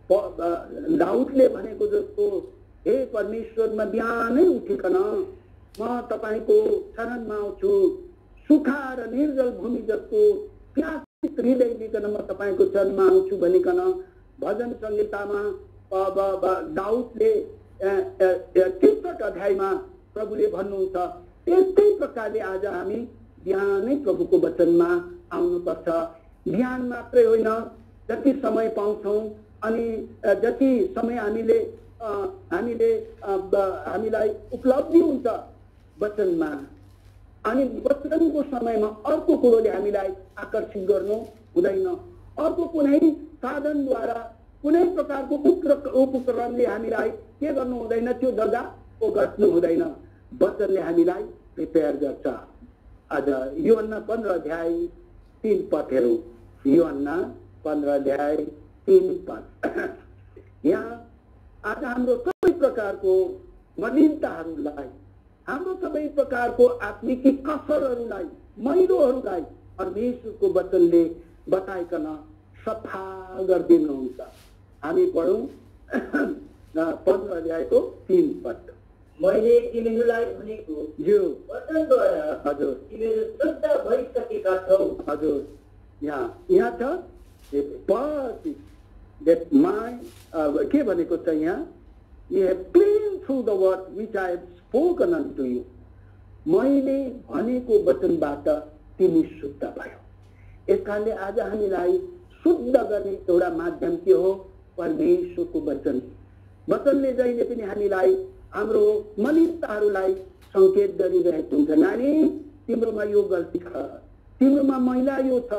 दाउदले भनेको जस्तो, हे परमेश्वर, म बिहानै उठिकन म तपाईँको शरणमा आउँछु। सुखा र निर्जल भूमि जस्तो प्यास हृदय लिकन म तपाईको चरणमा आउँछु भनिकन भजन संहितामा दाउदले 63 अध्यायमा प्रभुले भन्नुहुन्छ। त्यस्तै प्रकारले आज हामी बिहानै प्रभुको वचनमा आउनुपर्छ। बिहान मात्रै होइन, जति समय पाउँछौँ अनि जति समय हामीलाई उपलब्धि हुन्छ वचनमा, अनि वचनको समयमा अर्को कुरोले हामीलाई आकर्षित गर्नु हुँदैन। अर्को कुनै साधनद्वारा कुनै प्रकारको उपकरणले हामीलाई के गर्नु हुँदैन, त्यो जग्गा ओगट्नु हुँदैन। वचनले हामीलाई प्रिपेयर गर्छ। आज यूहन्ना 15 अध्याय 3 पद हेरौँ। यूहन्ना 15 अध्याय 3 पद। यहाँ आज हाम्रो सबै प्रकारको मलिनताहरूलाई, हाम्रो सबै प्रकारको आत्मिक कसरहरूलाई, मैलोहरूलाई परमेश्वरको वचनले बताइकन सफा गरिदिनुहुन्छ। हामी पढौँ 15 अध्यायको 3 पद। मैले तिमीहरूलाई भनेको वचनद्वारा हजुर तिमीहरू शुद्ध भइसकेका छौ। हजुर यहाँ छ के भनेको छ यहाँ, you have clean through the word which I have spoken unto you। मैले भनेको वचनबाट तिमी शुद्ध भयो। यसकारणले आज हामीलाई शुद्ध गर्ने एउटा माध्यम के हो, परमेश्वरको वचन। वचनले जहिले पनि हामीलाई हाम्रो मलिनताहरूलाई संकेत गरिरहेको हुन्छ। नानी, तिम्रोमा यो गल्ती छ, तिम्रोमा मैला यो छ,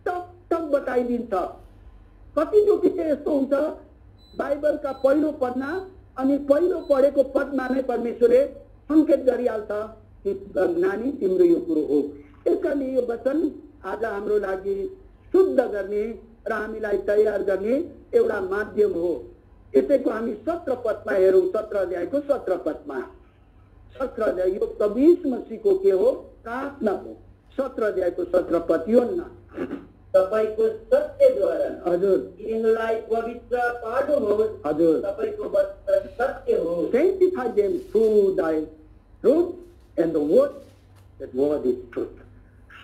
टक टक बताइदिन्छ। कतिचोटि चाहिँ यस्तो हुन्छ, बाइबलका पहिलो पदमा अनि पहिलो पढेको पदमा नै परमेश्वरले संकेत गरिहाल्छ कि नानी तिम्रो यो कुरो हो। यसकारणले यो वचन आज हाम्रो लागि शुद्ध गर्ने र हामीलाई तयार गर्ने एउटा माध्यम हो। यसैको हामी 17 पदमा हेरौँ। 17 अध्यायको 17 पदमा, 17 अध्याय यो प्रभु यीशु मसीहको के हो, प्रार्थना हो। 17 अध्यायको 17 पद। यूहन्ना तपाईको सत्यद्वारा हजुर तिनीहरूलाई पवित्र पार्नुहोस्। हजुर तपाईको वचन सत्य हो। Sanctify them through thy truth and the word, that word is truth।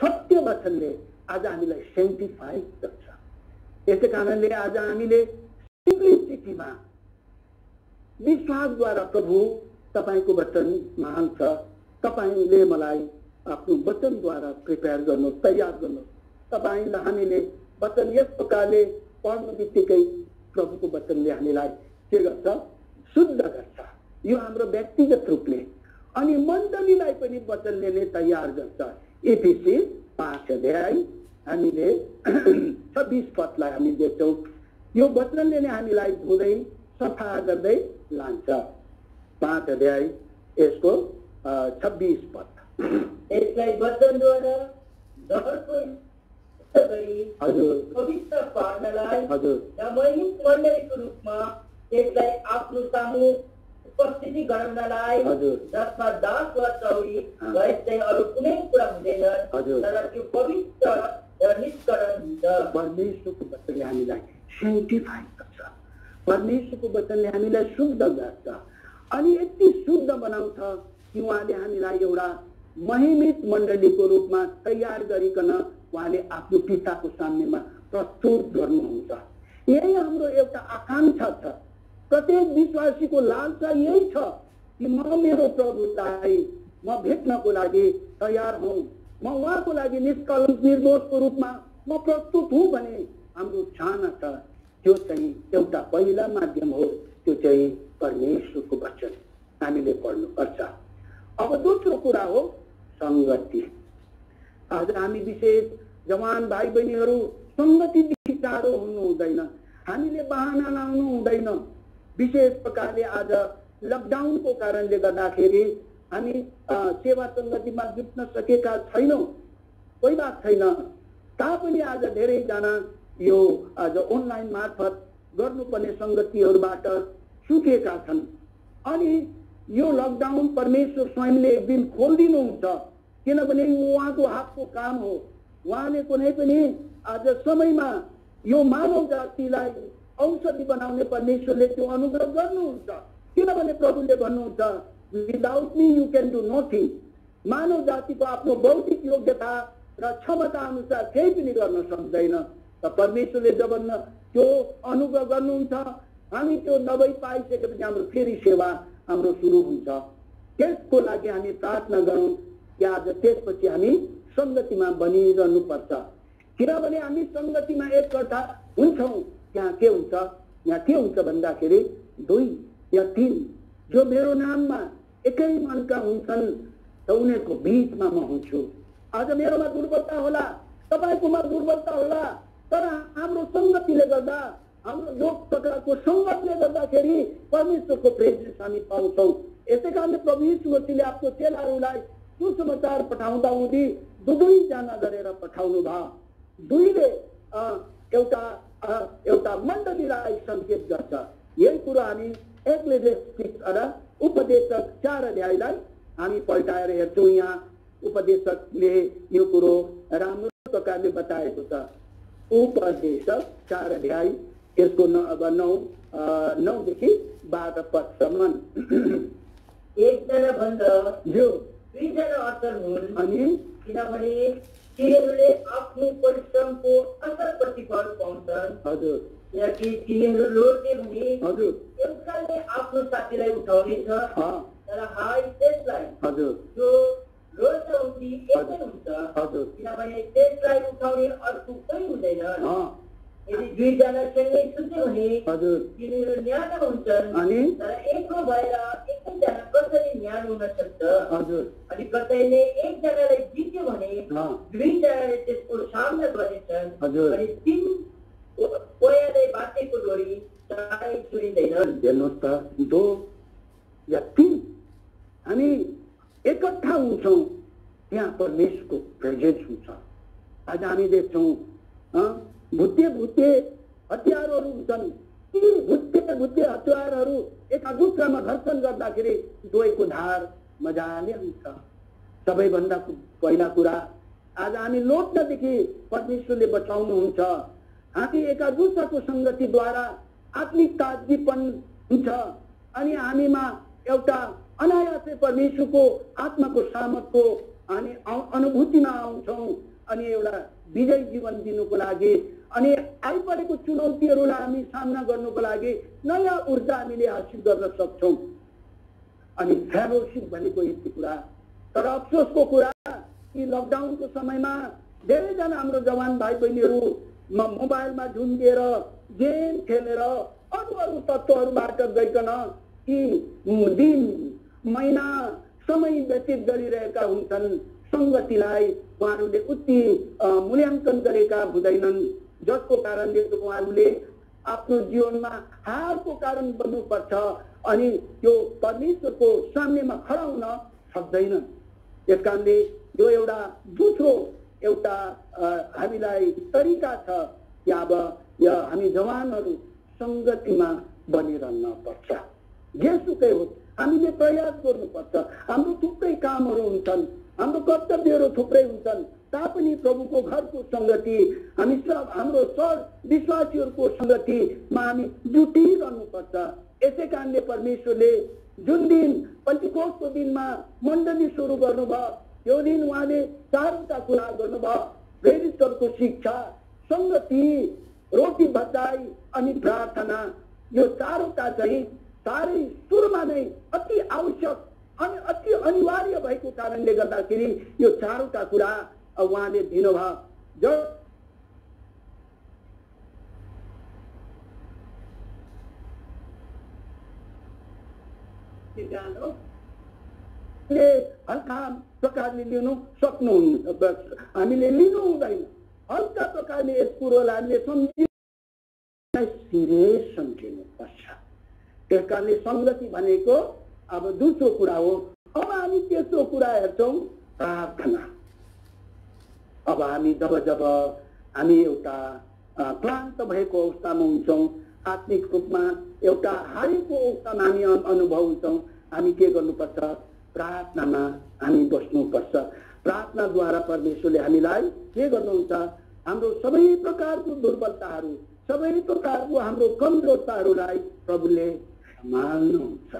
सत्य वचनले आज हामीलाई सेन्टिफाई गर्छ। यसै कारणले आज हामीले सिम्प्लिसिटीमा विश्वासद्वारा प्रभु तपाईको वचन मान्छ। तपाईले मलाई आफ्नो वचनद्वारा प्रिपेयर गर्नु, तयार गर्नु। तपाईलाई हामीले वचन यस प्रकारले पढ्नु बित्तिकै प्रभुको वचनले हामीलाई के गर्छ, शुद्ध गर्छ। यो हाम्रो व्यक्तिगत रूपले अनि मण्डलीलाई पनि वचनले नै तयार गर्छ। एफिसी 5 अध्याय हामीले 26 पदलाई हामी देख्छौँ। यो वचनले नै हामीलाई धुँदै सफा गर्दै लान्छ। 5 अध्याय यसको 26 पद। यसलाई वचनद्वारा जगतको हजुर पवित्र पार्नलाई हजुर महित मण्डलीको रूपमा त्यसलाई आफ्नो सामु उपस्थिति गराउनलाई, जसमा दास वा चौरी भए चाहिँ अरू कुनै कुरा हुँदैन, तर त्यो पवित्र र निष्करण हुन्छ। परमेश्वरको वचनले हामीलाई सेन्टिफाई गर्छ। परमेश्वरको वचनले हामीलाई शुद्ध गर्छ अनि यति शुद्ध बनाउँछ कि उहाँले हामीलाई एउटा महिमित मण्डलीको रूपमा तयार गरिकन उहाँले आफ्नो पिताको सामनेमा प्रस्तुत गर्नुहुन्छ। यही हाम्रो एउटा आकांक्षा छ। प्रत्येक विश्वासीको लालसा यही छ कि म मेरो प्रभुलाई म भेट्नको लागि तयार हुँ, म उहाँको लागि निष्कलङ्क निर्दोषको रूपमा म प्रस्तुत हुँ भने हाम्रो चाहना छ। त्यो चाहिँ एउटा पहिला माध्यम हो, त्यो चाहिँ परमेश्वरको वचन हामीले पढ्नुपर्छ। अब दोस्रो कुरा हो संगति। आज हामी विशेष जवान भाइ बहिनीहरू संगतिदेखि टाढो हुनु हुँदैन, हामीले बहाना लाउनु हुँदैन। विशेष प्रकारले आज लकडाउनको कारणले गर्दाखेरि हामी सेवा संगतिमा जुट्न सकेका छैनौँ, कोही बात छैन। तापनि आज धेरैजना यो आज अनलाइन मार्फत गर्नुपर्ने संगतिहरूबाट सुकेका छन्। अनि यो लकडाउन परमेश्वर स्वयंले एक दिन खोलिदिनुहुन्छ, किनभने उहाँको हातको काम हो। उहाँले कुनै पनि आज समयमा यो मानव जातिलाई औषधि बनाउने परमेश्वरले त्यो अनुग्रह गर्नुहुन्छ। किनभने प्रभुले भन्नुहुन्छ, without me you can do nothing. मानव जातिको आफ्नो बौद्धिक योग्यता र क्षमता अनुसार केही पनि गर्न सक्दैन। र परमेश्वरले जब त्यो अनुभव गर्नुहुन्छ, हामी त्यो नभई पाइसकेपछि हाम्रो फेरि सेवा हाम्रो सुरु हुन्छ। त्यसको लागि हामी प्रार्थना गरौँ कि आज त्यसपछि हामी संगतिमा बनिरहनु पर्छ। किनभने हामी संगतिमा एककट्ठा हुन्छौँ, त्यहाँ के हुन्छ, यहाँ के हुन्छ भन्दाखेरि 2 या 3 जो मेरो नाममा एकै मनका हुन्छन् त उनीहरूको बीचमा म हुन्छु। आज मेरोमा दुर्बलता होला, तपाईकोमा दुर्बलता होला, तर हाम्रो संगतिले गर्दा, हाम्रो जो प्रकारको संगतले गर्दाखेरि परमेश्वरको प्रेजेन्स हामी पाउँछौँ। यसै कारणले प्रभु यीशु मसीहले आफ्नो चेलाहरूलाई सुसमाचार पठाउँदा हुँदी 2 जना गरेर पठाउनु भयो। 2ले एउटा मण्डलीलाई सङ्केत गर्छ। यही कुरो हामी उपदेशक 4 अध्यायलाई हामी पल्टाएर हेर्छौँ। यहाँ उपदेशकले यो कुरो राम्रो प्रकारले बताएको छ। उपदेशक 4 अध्याय यसको 9 देखि 12 पदसम्म। एकजना भन्दा 2 जना असल हुन्, अनि किनभने तिनीहरूले आफ्नो परिश्रमको असल प्रतिफल पाउँछन्। हजुर, किनकि तिनीहरू लोड्ने भने एउटाले आफ्नो साथीलाई उठाउनेछ, तर हाय त्यसलाई जो लोड्छ उनी एकै हुन्छ, किनभने त्यसलाई उठाउने अर्को कोही हुँदैन। यदि 2 जना सँगै सुत्यो भने तिनीहरू न्यानो हुन्छन्, तर एकलो भएर एकैजना कसरी न्यानो हुन सक्छ? अनि कसैले एकजनालाई जित्यो भने 2 जनाले त्यसको सामना गर्नेछन्, अनि 3 कोयाले बाटेको डोरी चाँडै छुरिँदैन। हेर्नुहोस् त, 2 या 3 हामी एकट्ठा हुन्छौँ, त्यहाँ परमेश्वरको प्रेजेन्स हुन्छ। आज हामी देख्छौँ भुत्ते हतियारहरू हुन्छन्, ती भुत्ते हतियारहरू एकादुसरामा घर्षण गर्दाखेरि दुवैको धार मजाले हुन्छ। सबैभन्दा पहिला कुरा, आज हामी लोट्नदेखि परमेश्वरले बचाउनुहुन्छ। हामी एकादुसराको सङ्गतिद्वारा आत्मिक ताजगीपन हुन्छ, अनि हामीमा एउटा अनायासै परमेश्वरको आत्माको सामर्थ्यको हामी अनुभूतिमा आउँछौँ, अनि एउटा विजय जीवन दिनुको लागि, अनि आइपरेको चुनौतीहरूलाई हामी सामना गर्नुको लागि नयाँ ऊर्जा हामीले हासिल गर्न सक्छौँ। अनि फेलोशिप भनेको यति कुरा। तर अफसोसको कुरा कि लकडाउनको समयमा धेरैजना हाम्रो जवान भाइ बहिनीहरू मोबाइलमा झुन्डिएर गेम खेलेर अरू तत्त्वहरूबाट गइकन कि दिन महिना समय व्यतीत गरिरहेका हुन्छन्। संगतिलाई उहाँहरूले उति मूल्याङ्कन गरेका हुँदैनन्, जसको कारणले उहाँहरूले आफ्नो जीवनमा हारको कारण बन्नुपर्छ, अनि त्यो परमेश्वरको सामनेमा खडा हुन सक्दैन। यस कारणले यो एउटा दोस्रो एउटा हामीलाई तरिका छ कि अब हामी जवानहरू सङ्गतिमा बनिरहन पर्छ। जेसुकै होस् हामीले प्रयास गर्नुपर्छ। हाम्रो थुप्रै कामहरू हुन्छन्, हाम्रो कर्तव्यहरू थुप्रै हुन्छन्, तापनि प्रभुको घरको सङ्गति, हामी सब हाम्रो विश्वासीहरूको सङ्गतिमा हामी जुटिरहनुपर्छ। यसै कारणले परमेश्वरले जुन दिन पेन्टिकोस्टको दिनमा मण्डली सुरु गर्नुभयो, त्यो दिन उहाँले 4वटा कुरा गर्नुभयो। प्रेरितहरूको शिक्षा, सङ्गति, रोटी बचाइ अनि प्रार्थना। यो 4वटा चाहिँ साह्रै सुरुमा नै अति आवश्यक अनि अति अनिवार्य भएको कारणले गर्दाखेरि यो 4वटा कुरा उहाँले दिनुभयो। हल्का प्रकारले लिनु सक्नुहुन्न, हामीले लिनु हुँदैन। हल्का प्रकारले यस कुरोलाई हामीले सिरियस सम्झिनुपर्छ। त्यस कारणले सङ्गति भनेको अब दोस्रो कुरा हो। अब हामी तेस्रो कुरा हेर्छौँ, प्रार्थना। अब हामी जब हामी एउटा क्लान्त भएको अवस्थामा हुन्छौँ, आत्मिक रूपमा एउटा हारेको अवस्थामा हामी अनुभव हुन्छौँ, हामी के गर्नुपर्छ? प्रार्थनामा हामी बस्नुपर्छ। प्रार्थनाद्वारा परमेश्वरले हामीलाई के गर्नुहुन्छ? हाम्रो सबै प्रकारको दुर्बलताहरू, सबै प्रकारको हाम्रो कमजोरताहरूलाई प्रभुले सम्हाल्नुहुन्छ।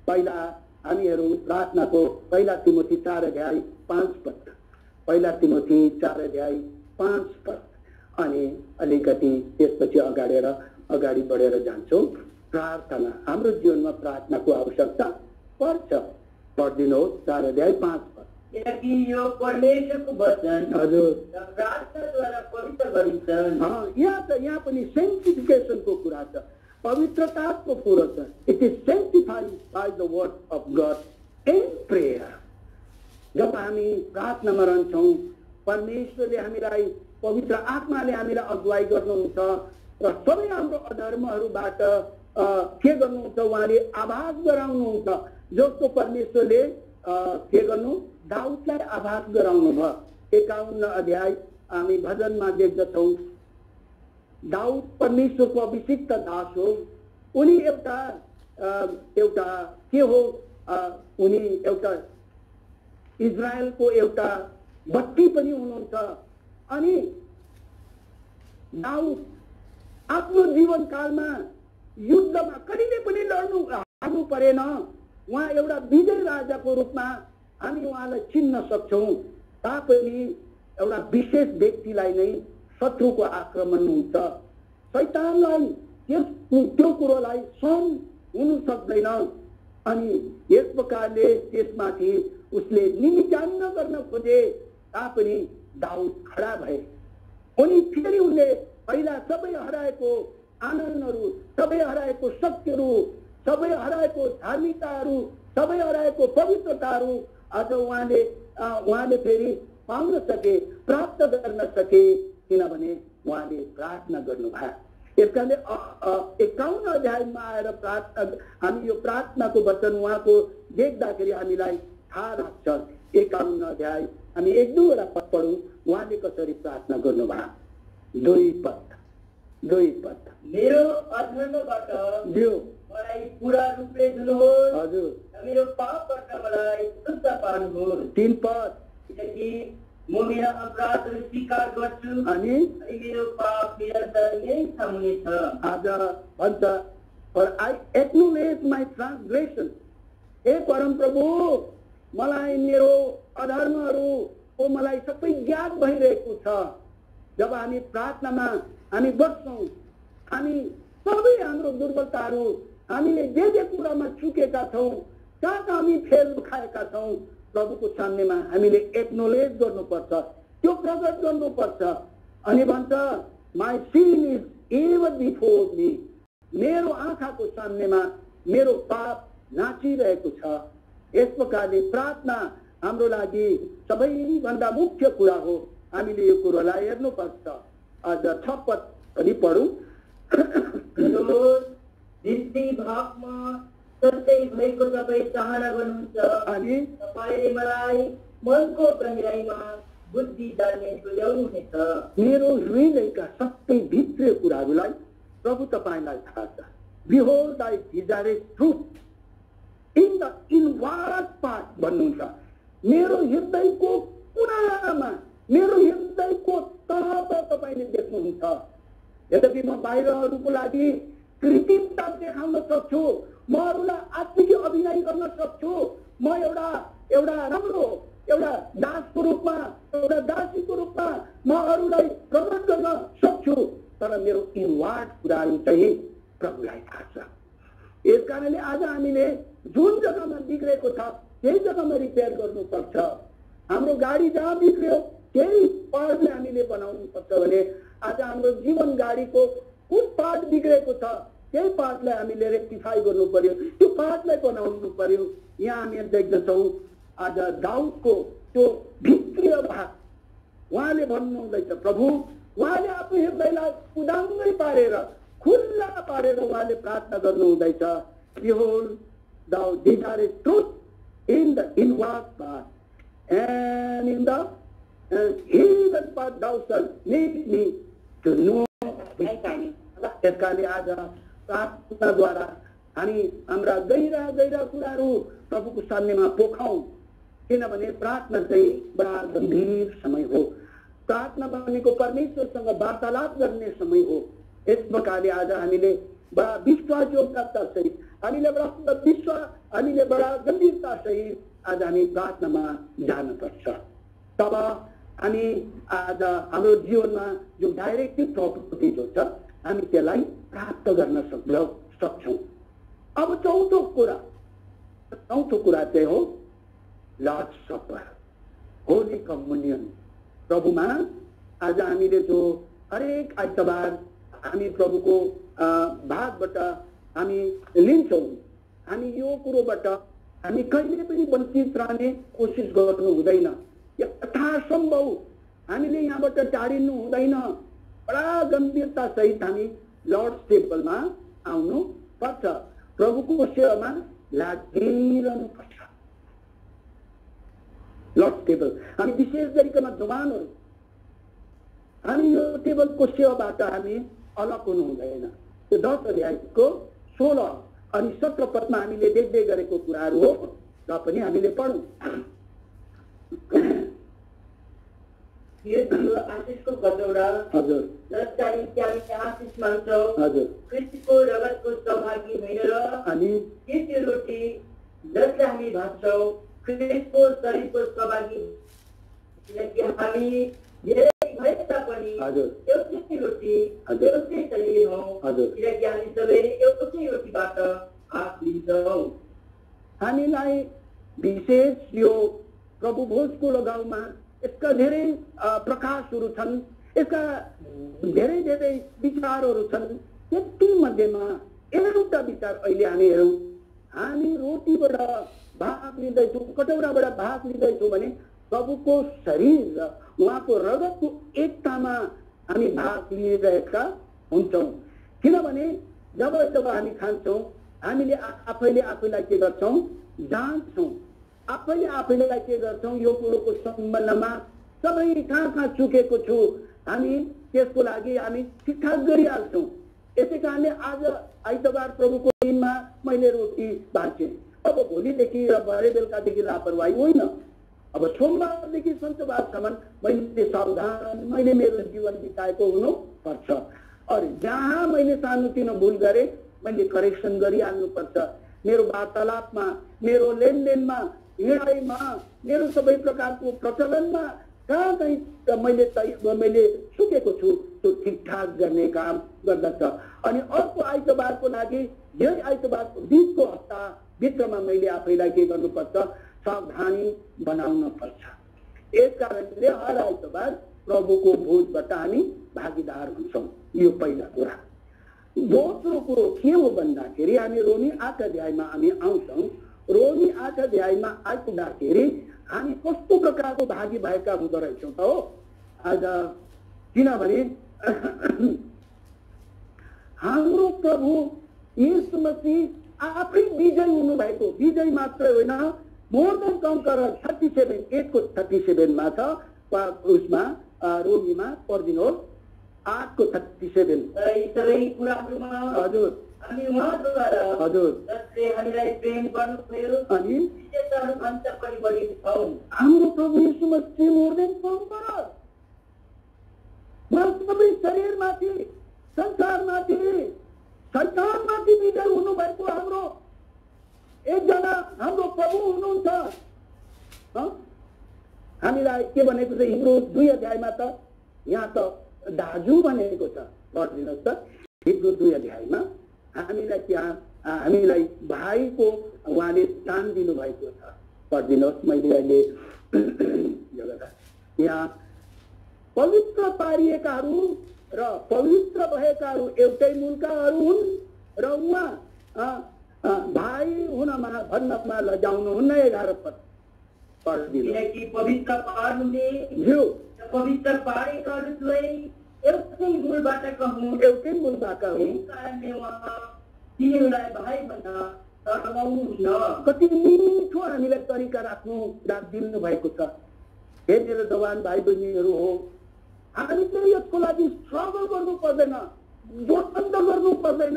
पहिला हामीहरू प्रार्थनाको 1 तिमोथी 4 अध्याय 5 पद। पहिला तिमोथी 4:5 अनि अलिकति त्यसपछि अगाडि बढेर जान्छौँ। प्रार्थना, हाम्रो जीवनमा प्रार्थनाको आवश्यकता पर्छ। पढिदिनुहोस् 4:5। किनकि यो परमेश्वरको वचन हजुर र प्रार्थनाद्वारा पवित्र गरिन्छ। यहाँ पनि सेन्टिफिकेसनको कुरा छ, पवित्रताको कुरा छ। It is sanctified by the word of God in prayer. जब हामी प्रार्थनामा रहन्छौँ, परमेश्वरले हामीलाई पवित्र आत्माले हामीलाई अगुवाई गर्नुहुन्छ र सबै हाम्रो अधर्महरूबाट के गर्नुहुन्छ, उहाँले आभास गराउनुहुन्छ। जस्तो परमेश्वरले के गर्नु, दाउदलाई आभास गराउनु भयो। 51 अध्याय हामी भजनमा देख्दछौँ। दाउद परमेश्वरको अभिषिक्त दास हो। उनी एउटा के हो, उनी एउटा इजरायलको एउटा बत्ती पनि हुनुहुन्छ। अनि दाउद आफ्नो जीवनकालमा युद्धमा कहिले पनि हार्नु परेन। उहाँ एउटा विजय राजाको रूपमा हामी उहाँलाई चिन्न सक्छौँ। तापनि एउटा विशेष व्यक्तिलाई नै शत्रुको आक्रमण हुन्छ। शैतानलाई त्यो कुरोलाई सहन हुनु सक्दैन। अनि यस प्रकारले त्यसमाथि उसले निमित्यान्न गर्न खोजे, तापनि दाउद खडा भए। अनि फेरि उनले पहिला सबै हराएको आनन्दहरू, सबै हराएको शक्तिहरू, सबै हराएको धार्मिकताहरू, सबै हराएको पवित्रताहरू आज उहाँले फेरि पाउन सके, प्राप्त गर्न सके, किनभने उहाँले प्रार्थना गर्नुभयो। यस कारणले 51 अध्यायमा आएर हामी यो प्रार्थनाको वचन उहाँको देख्दाखेरि हामीलाई थाहा लाग्छ। 51 अध्याय हामी 1-2 पद पढौँ। उहाँले कसरी प्रार्थना गर्नुभयो। 2 पद। मेरो अधर्मबाट मलाई पूरा रूपले धुनुहोस्। हजुर। मेरो पापबाट मलाई शुद्ध पार्नुहोस्। 3 पद। किनकि म मेरा अपराधहरू स्वीकार गर्छु अनि मेरो पाप निरन्तर नै हुनेछ। आज भन्छ, for I acknowledge my transgression. हे परम प्रभु, मलाई मेरो अधर्महरूको मलाई सबै ज्ञात भइरहेको छ। जब हामी प्रार्थनामा हामी बस्छौँ, हामी सबै हाम्रो दुर्बलताहरू, हामीले जे कुरामा चुकेका छौँ, कहाँ हामी फेल खाएका छौँ, प्रभुको सामनेमा हामीले एक्नोलेज गर्नुपर्छ, त्यो प्रकट गर्नुपर्छ। अनि भन्छ, my sin is ever before me. मेरो आँखाको सामनेमा मेरो पाप नाचिरहेको छ। यस प्रकारले प्रार्थना हाम्रो लागि सबैभन्दा मुख्य कुरा हो। हामीले यो कुरोलाई हेर्नुपर्छ। आज 6 पद पनि पढौँ। भागमा सत्य भएको तपाईँ चाहना गर्नुहुन्छ अनि तपाईँले मलाई मनको गहिराईमा बुद्धि जान्ने तुल्याउनुहुनेछ। मेरो हृदयका सबै भित्री कुराहरूलाई प्रभु तपाईँलाई थाहा छ। Behold I desire truth in the inward part भन्नुहुन्छ। मेरो हृदयको कुरामा, मेरो हृदयको तहमा तपाईँले देख्नुहुन्छ। यद्यपि म बाहिरहरूको लागि कृत्रिमता देखाउन सक्छु, म अरूलाई आत्मिक अभिनय गर्न सक्छु, म एउटा राम्रो एउटा दासको रूपमा, एउटा दासीको रूपमा म अरूलाई प्रकट गर्न सक्छु, तर मेरो इनवार्ड कुराहरू चाहिँ प्रभुलाई थाहा छ। यस कारणले आज हामीले जुन जग्गामा बिग्रेको छ त्यही जग्गामा रिपेयर गर्नुपर्छ। हाम्रो गाडी जहाँ बिग्रियो त्यही पार्टले हामीले बनाउनु पर्छ भने आज हाम्रो जीवन गाडीको कुन पार्ट बिग्रेको छ त्यही पार्टलाई हामीले रेक्टिफाई गर्नु पर्यो, त्यो पार्टलाई बनाउनु पर्यो। यहाँ हामी देख्दछौँ आज दाउदको त्यो भित्रीय भाग उहाँले भन्नुहुँदैछ, प्रभु उहाँले आफ्नो हृदयलाई उदाङ्गै पारेर, खुल्ला पारेर उहाँले प्रार्थना गर्नुहुँदैछ। Behold, thou desirest truth in the inward part, and in the hidden part thou shalt make me to know. यसकाले आज प्रार्थनाद्वारा हामी हाम्रा गहिरा गहिरा कुराहरू प्रभुको सामनेमा पोखाउँ, किनभने प्रार्थना चाहिँ बडा गम्भीर समय हो। प्रार्थना भनेको परमेश्वरसँग वार्तालाप गर्ने समय हो। यस प्रकारले आज हामीले बडा विश्वासयोग्यता सहित, हामीले बडा गम्भीरता सहित आज हामी प्रार्थनामा जानुपर्छ। तब हामी आज हाम्रो जीवनमा जो डाइरेक्टिभ प्रपर्टी जो छ हामी त्यसलाई प्राप्त गर्न सक्छौं। अब चौथो कुरा चाहिँ हो लर्ड्स सपर, होली कम्युनियन। प्रभुमा आज हामीले जो हरेक आइतबार हामी प्रभुको भागबाट हामी लिन्छौं, हामी यो कुरोबाट हामी कहिले पनि वञ्चित रहने कोसिस गर्नु हुँदैन। यथासम्भव हामीले यहाँबाट टाढिनु हुँदैन। बडा गम्भीरता सहित हामी लर्ड्स टेबलमा आउनु पर्छ, प्रभुको सेवामा लागिरहनु पर्छ। लर्ड्स टेबल हामी विशेष गरिकन जवानहरू हामी यो टेबलको सेवाबाट हामी अलग हुनु हुँदैन। त्यो 10 अध्यायको 16 अनि 17 पदमा हामीले देख्दै गरेको कुराहरू हो र पनि हामीले पढौं। यो आशिषको कटौरा हजुर, जसका निम्ति हामी आशिष माग्छौं, हजुर, ख्रीष्टको रगतको सहभागी भएर अनि त्यो रोटी जसलाई हामी भाग्छौं, ख्रीष्टको शरीरको सहभागी, किनकि हामी धेरै भए तापनि एउटै रोटी एउटै शरीर हौ, किनकि हामी सबै एउटै रोटीबाट भाग लिन्छौं। हामीलाई विशेष यो प्रभु भोजको लगाउमा यसका धेरै प्रकाशहरू छन्, यसका धेरै धेरै विचारहरू छन्। त्यति मध्येमा एउटा विचार अहिले हामी हेरौं। हामी रोटीबाट भाग लिँदैछौँ, कटौराबाट भाग लिँदैछौँ भने प्रभुको शरीर र उहाँको रगतको एकतामा हामी भाग लिइरहेका हुन्छौँ। किनभने जब हामी खान्छौँ हामीले आफैले आफैलाई के गर्छौँ, जान्छौँ। आफैले आफैलाई के गर्छौँ, यो कुरोको सम्बन्धमा सबै कहाँ चुकेको छु हामी त्यसको लागि हामी ठिकठाक गरिहाल्छौँ। यसै कारणले आज आइतबार प्रभुको दिनमा मैले रोटी भाँचे, अब भोलिदेखि र भरे बेलुकादेखि लापरवाही होइन। अब सोमबारदेखि शनिबारसम्म मैले सावधान मैले मेरो जीवन बिताएको हुनु पर्छ। और जहाँ मैले सानोतिनो भूल गरेँ मैले करेक्सन गरिहाल्नु पर्छ। मेरो वार्तालापमा, मेरो लेनदेनमा, हिँडाइमा, मेरो सबै प्रकारको प्रचलनमा कहाँ कहीँ मैले सुकेको छु त्यो ठिकठाक गर्ने काम गर्दछ। अनि अर्को आइतबारको लागि यही आइतबारको बिचको हप्ता भित्रमा मैले आफैलाई के गर्नुपर्छ, सावधानी बनाउन पर्छ। यस कारणले हर आइतबार प्रभुको भोजबाट हामी भागीदार हुन्छौँ। यो पहिला कुरा। दोस्रो कुरो के हो भन्दाखेरि हामी रोमी 8 अध्यायमा हामी आउँछौँ। रोमी 8 अध्यायमा आइपुग्दाखेरि हामी कस्तो प्रकारको भागी भएका हुँदो रहेछौँ त हो आज। किनभने हाम्रो प्रभु यीशु मसीह आफै विजय हुनुभएको, विजय मात्र होइन मोर देन कन्करर 37 8 को 37 मा छ। उसमा रोमीमा पढिदिनुहोस् 8 को 37। सबै कुराहरूमा हजुर हामी उहाँद्वारा हजुर जसले हामीलाई प्रेम गर्नुभयो अनि विशेषहरूभन्दा पनि बढी छौँ। हाम्रो प्रभु यीशु मसीह मोर देन कन्करर सबै शरीरमाथि, संसारमाथि, शैतानमाथि विजय हुनुभएको हाम्रो एकजना हाम्रो प्रभु हुनुहुन्छ। हामीलाई के भनेको छ हिब्रू 2 अध्यायमा त यहाँ त दाजु भनेको छ। पढिदिनुहोस् त हिब्रू 2 अध्यायमा हामीलाई त्यहाँ हामीलाई भाइको उहाँले स्थान दिनुभएको छ। पढिदिनुहोस्। मैले अहिले यहाँ पवित्र पारिएकाहरू र पवित्र भएकाहरू एउटै मूलकाहरू हुन् र उहाँ भाइ हुनमा भन्नमा लजाउनुहुन्न। 11 पद पढिदिनुहोस्। किनकि पवित्र पार्नुले पवित्र पारेकाहरूलाई एउटै मूलबाट हुन्, एउटै मूलबाट हुन्। कारणले उहाँ तिनीहरूलाई भाइ भन्न टर्काउनुहुन्न। कति मिठो हामीलाई तरिका राखिदिनु भएको छ। हे मेरो जवान भाइ बहिनीहरू हो, हामी चाहिँ यसको लागि स्ट्रगल गर्नु पर्दैन, जोडबन्द गर्नु पर्दैन,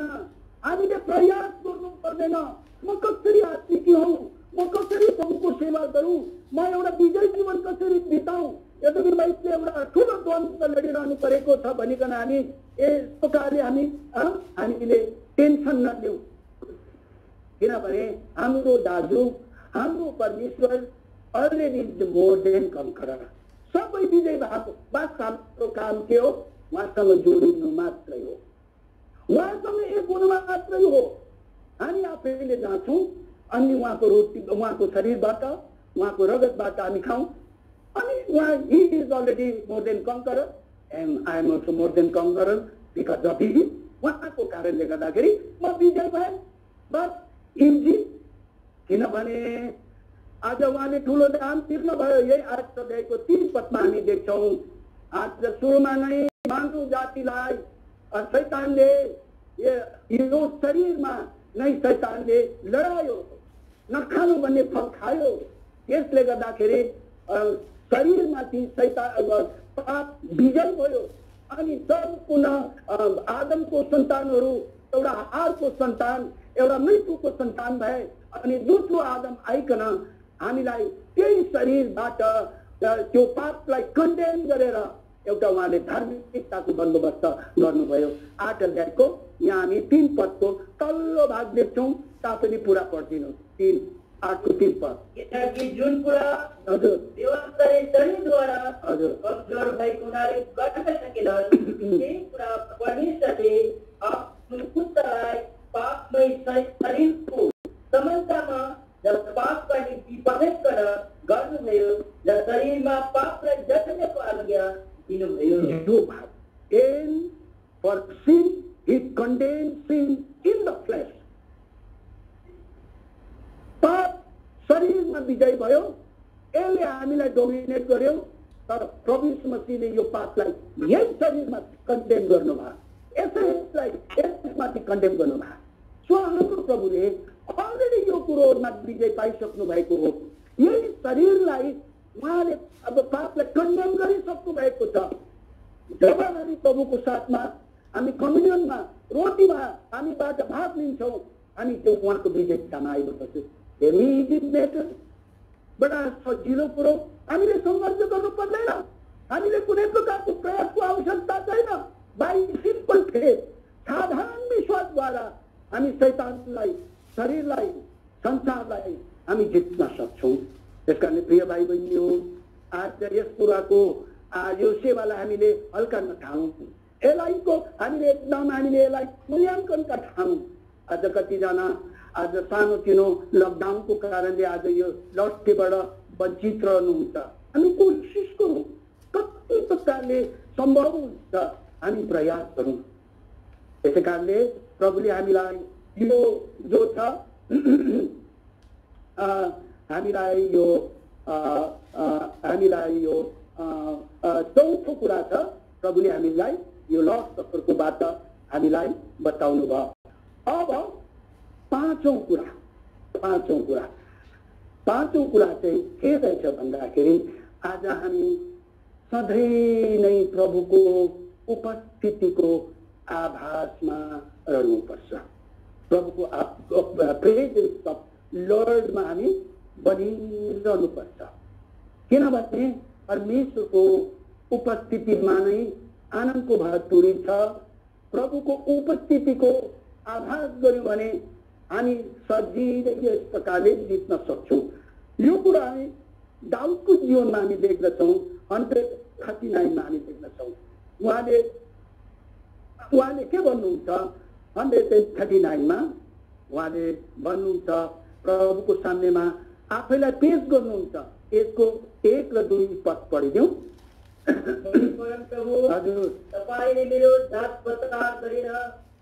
हामीले प्रयास गर्नु पर्दैन। म कसरी आत्मिकी हौ, म कसरी प्रभुको सेवा गरौँ, म एउटा विजय जीवन कसरी बिताउँ, यद्यपि मैले एउटा ठुलो द्वन्द्व लडिरहनु परेको छ भनिकन हामी यस प्रकारले हामीले टेन्सन नलिउँ। किनभने हाम्रो दाजु, हाम्रो परमेश्वर अलरेडी मोर देन कन्करर सबै विजय भएको बस हाम्रो काम के हो? उहाँसँग जोडिनु मात्रै हो, उहाँसँग एक हुनु मात्रै हो। हामी आफैले जान्छौँ अनि उहाँको रोटी, उहाँको शरीरबाट, उहाँको रगतबाट हामी खाउँ अनि उहाँ he is already more than conqueror and I am also more than conqueror because of him। उहाँको कारणले गर्दाखेरि म विजय भएँ। बस इजी, किनभने आज उहाँले ठुलो दाम तिर्नु भयो। यही 8 अध्यायको 3 पदमा हामी देख्छौँ। आज सुरुमा नै मानव जातिलाई शैतानले यो शरीरमा नै शैतानले लडायो, नखानु भन्ने फल खायो। त्यसले गर्दाखेरि शरीरमाथि शैतान पाप विजय भयो अनि सम्पूर्ण आदमको सन्तानहरू एउटा हारको सन्तान, एउटा मृत्युको सन्तान भए अनि दोस्रो आदम आइकन हामीलाई त्यही शरीरबाट त्यो पापलाई कन्डेम गरेर एउटा उहाँले धार्मिकताको बन्दोबस्त गर्नुभयो। 8 अध्यायको यहाँ हामी 3 पदको तल्लो भाग देख्छौँ। तपाईँले पुरा पढिदिनु। 8:3 पद। किनकि जुन कुरा हजुर व्यवस्थाले शरीरद्वारा हजुर कमजोर भएको हुनाले गर्न सकेनन्, त्यही कुरा परमेश्वरले आफ्नो पुत्रलाई पापमय शरीरको समानतामा जब पापका निम्ति पवित्र गर्नुभयो र शरीरमा पापलाई जन्मको आज्ञा दिनुभयो। यो भाग and for sin he condemned sin in the flesh। पाप शरीरमा विजय भयो, यसले हामीलाई डोमिनेट गर्यो, तर प्रभु यीशु मसीहले यो पापलाई यही शरीरमा कन्डेम गर्नुभयो, यसैलाई यसमाथि कन्डेम गर्नुभयो। सो हाम्रो प्रभुले अलरेडी यो कुरोमा विजय पाइसक्नु भएको हो। यही शरीरलाई उहाँले अब पापलाई कन्डेम गरिसक्नु भएको छ। जब हामी प्रभुको साथमा हामी कम्युनियनमा रोटीमा हामीबाट भाग लिन्छौँ, हामी त्यो उहाँको विजयतामा आइबस्छौँ। बडा सजिलो कुरो, हामीले सङ्घर्ष गर्नु पर्दैन, हामीले कुनै प्रकारको प्रयासको आवश्यकता छैन। बाई सिम्पल फेथ, साधारण विश्वासद्वारा हामी शैतानलाई, शरीरलाई, संसारलाई हामी जित्न सक्छौँ। त्यसकारण प्रिय भाइ बहिनीहरू, आज यस कुराको यो सेवालाई हामीले हल्का नठानौँ, यसलाईको हामीले एकदम हामीले यसलाई मूल्याङ्कनका ठानौँ। आज कतिजना आज सानोतिनो लकडाउनको कारणले आज यो लट्ठीबाट वञ्चित रहनुहुन्छ। हामी कोसिस गरौँ, कति प्रकारले सम्भव हुन्छ हामी प्रयास गरौँ। त्यसै कारणले प्रभुले हामीलाई यो जो छ हामीलाई यो चौथो कुरा छ, प्रभुले हामीलाई यो लस सफरकोबाट हामीलाई बताउनु भयो। अब पाँचौं कुरा चाहिँ के रहेछ भन्दाखेरि आज हामी सधैँ नै प्रभुको उपस्थितिको आभासमा रहनुपर्छ। प्रभुको प्रेजेन्स अफ लर्डमा हामी बनिरहनुपर्छ, किनभने परमेश्वरको उपस्थितिमा नै आनन्दको भरपुरी छ। प्रभुको उपस्थितिको आभास गर्यौँ भने हामी सजिलै यस प्रकारले जित्न सक्छौँ। यो कुरा हामी दाउदको जीवनमा हामी देख्दछौँ। 139 मा हामी देख्दछौँ। उहाँले के भन्नुहुन्छ? 139 मा उहाँले भन्नुहुन्छ, प्रभुको सामनेमा आफैलाई पेश गर्नुहुन्छ। यसको 1 र 2 पद पढिदिउँ। प्रभु, हजुर, तपाईले मेरो जात पत्ता गरेर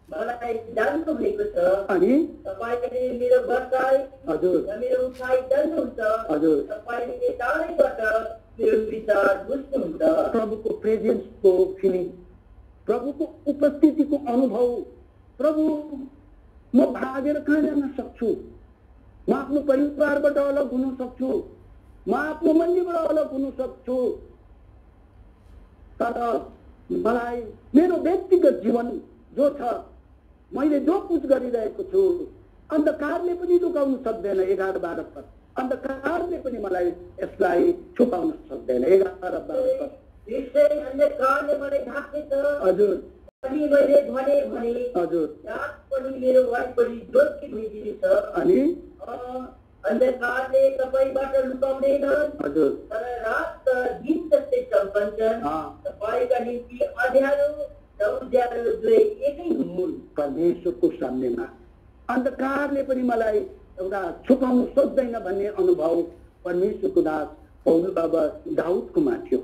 मलाई जान्नु भएको छ अनि तपाईले मेरो बसाइ हजुर र मेरो उठाइ जान्नुहुन्छ। हजुर, तपाईले टाढैबाट मेरो विचार बुझ्नुहुन्छ। प्रभुको प्रेजेन्सको फिलिङ, प्रभुको उपस्थितिको अनुभव। प्रभु, म भागेर कहाँ जान सक्छु? म आफ्नो परिवारबाट अलग हुन सक्छु, म आफ्नो मन्दिरबाट अलग हुन सक्छु, तर मलाई मेरो व्यक्तिगत जीवन जो छ, मैले जो कुछ गरिरहेको छु, अन्धकारले पनि लुकाउन सक्दैन। 11-12 पद। अन्धकारले पनि मलाई यसलाई छुपाउन सक्दैन। 11-12 पद। विषय अन्धकारले मलाई ढाकेछ। हजुर, अनि मैले भने हजुर, रात पनि मेरो वरिपरि ज्योति भइदिनेछ। अनि अन्धकारले तपाईबाट लुकाउँदैन, हजुर, तर रात दिन जस्तै भन्छन् तपाईँका निम्ति अँध्यारो र उज्यालो दुवै एकै हुन्। परमेश्वरको सामनेमा अन्धकारले पनि मलाई एउटा छुपाउन सक्दैन भन्ने अनुभव परमेश्वरको दास पौल बाबा दाउदकोमा थियो।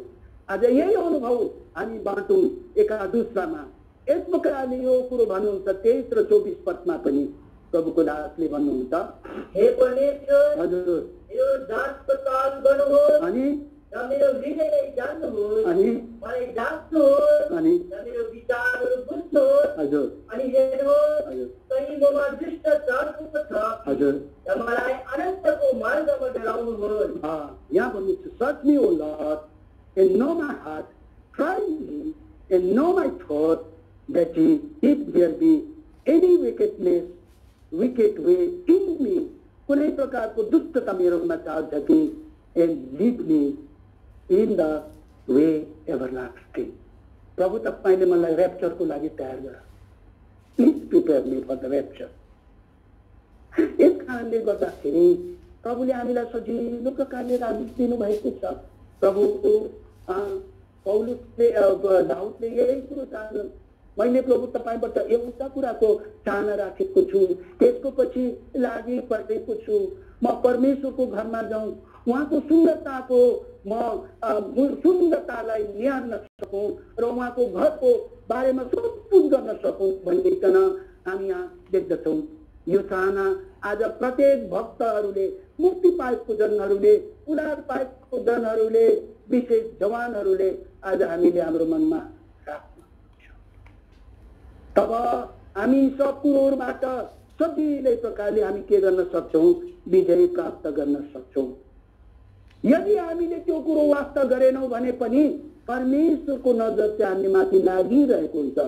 आज यही अनुभव हामी बाँटौँ एकादुसरामा। यस प्रकारले यो कुरो भन्नुहुन्छ 23 र 24 पदमा पनि प्रभुको दासले भन्नुहुन्छ, हे परमेश्वर, हजुर यो जाँच पडताल गर्नुहोस् अनि मेरो हृदयलाई जान्नुहोस्, अनि मलाई जाँच्नुहोस्, अनि मेरो विचारहरू बुझ्नुहोस्, हजुर अनि हेर्नुहोस् हजुर कहीँ ममा दुष्ट चालको छ हजुर र मलाई अनन्तको मार्गमा डराउनुहोस्। यहाँ भन्नुहुन्छ, search me O Lord and know my heart, try me and know my thought, that if there be any wicked way in me, कुनै प्रकारको दुष्टता मेरोमा चाल्छ कि, and lead me in the way everlasting. प्रभु तपाईले मलाई ऱ्याप्चरको लागि तयार गर। Please prepare me for the rapture. यस कारणले गर्दाखेरि प्रभुले हामीलाई सजिलो प्रकारले राजदूत दिनुभएको छ। प्रभुको पौलुसले दाउदले यही कुरो चाहन्छन्, मैले प्रभु तपाईबाट एउटा कुराको चाहना राखेको छु, त्यसको पछि लागि परेको छु, म परमेश्वरको घरमा जाउँ, उहाँको सुन्दरताको म सुन्दरतालाई निहार्न सकौँ र उहाँको घरको बारेमा सोधपुछ गर्न सकौँ भनिकन हामी यहाँ देख्दछौँ। यो चाहना आज प्रत्येक भक्तहरूले, मुक्ति पाएको जनहरूले, उद्धार पाएको जनहरूले, विशेष जवानहरूले आज हामीले हाम्रो मनमा राख्नु। तब हामी सब कुरोहरूबाट सजिलै प्रकारले हामी के गर्न सक्छौँ? विजय प्राप्त गर्न सक्छौँ। यदि हामीले त्यो कुरो वास्ता गरेनौँ भने पनि परमेश्वरको नजर चाहिँ हामी माथि लागिरहेको हुन्छ।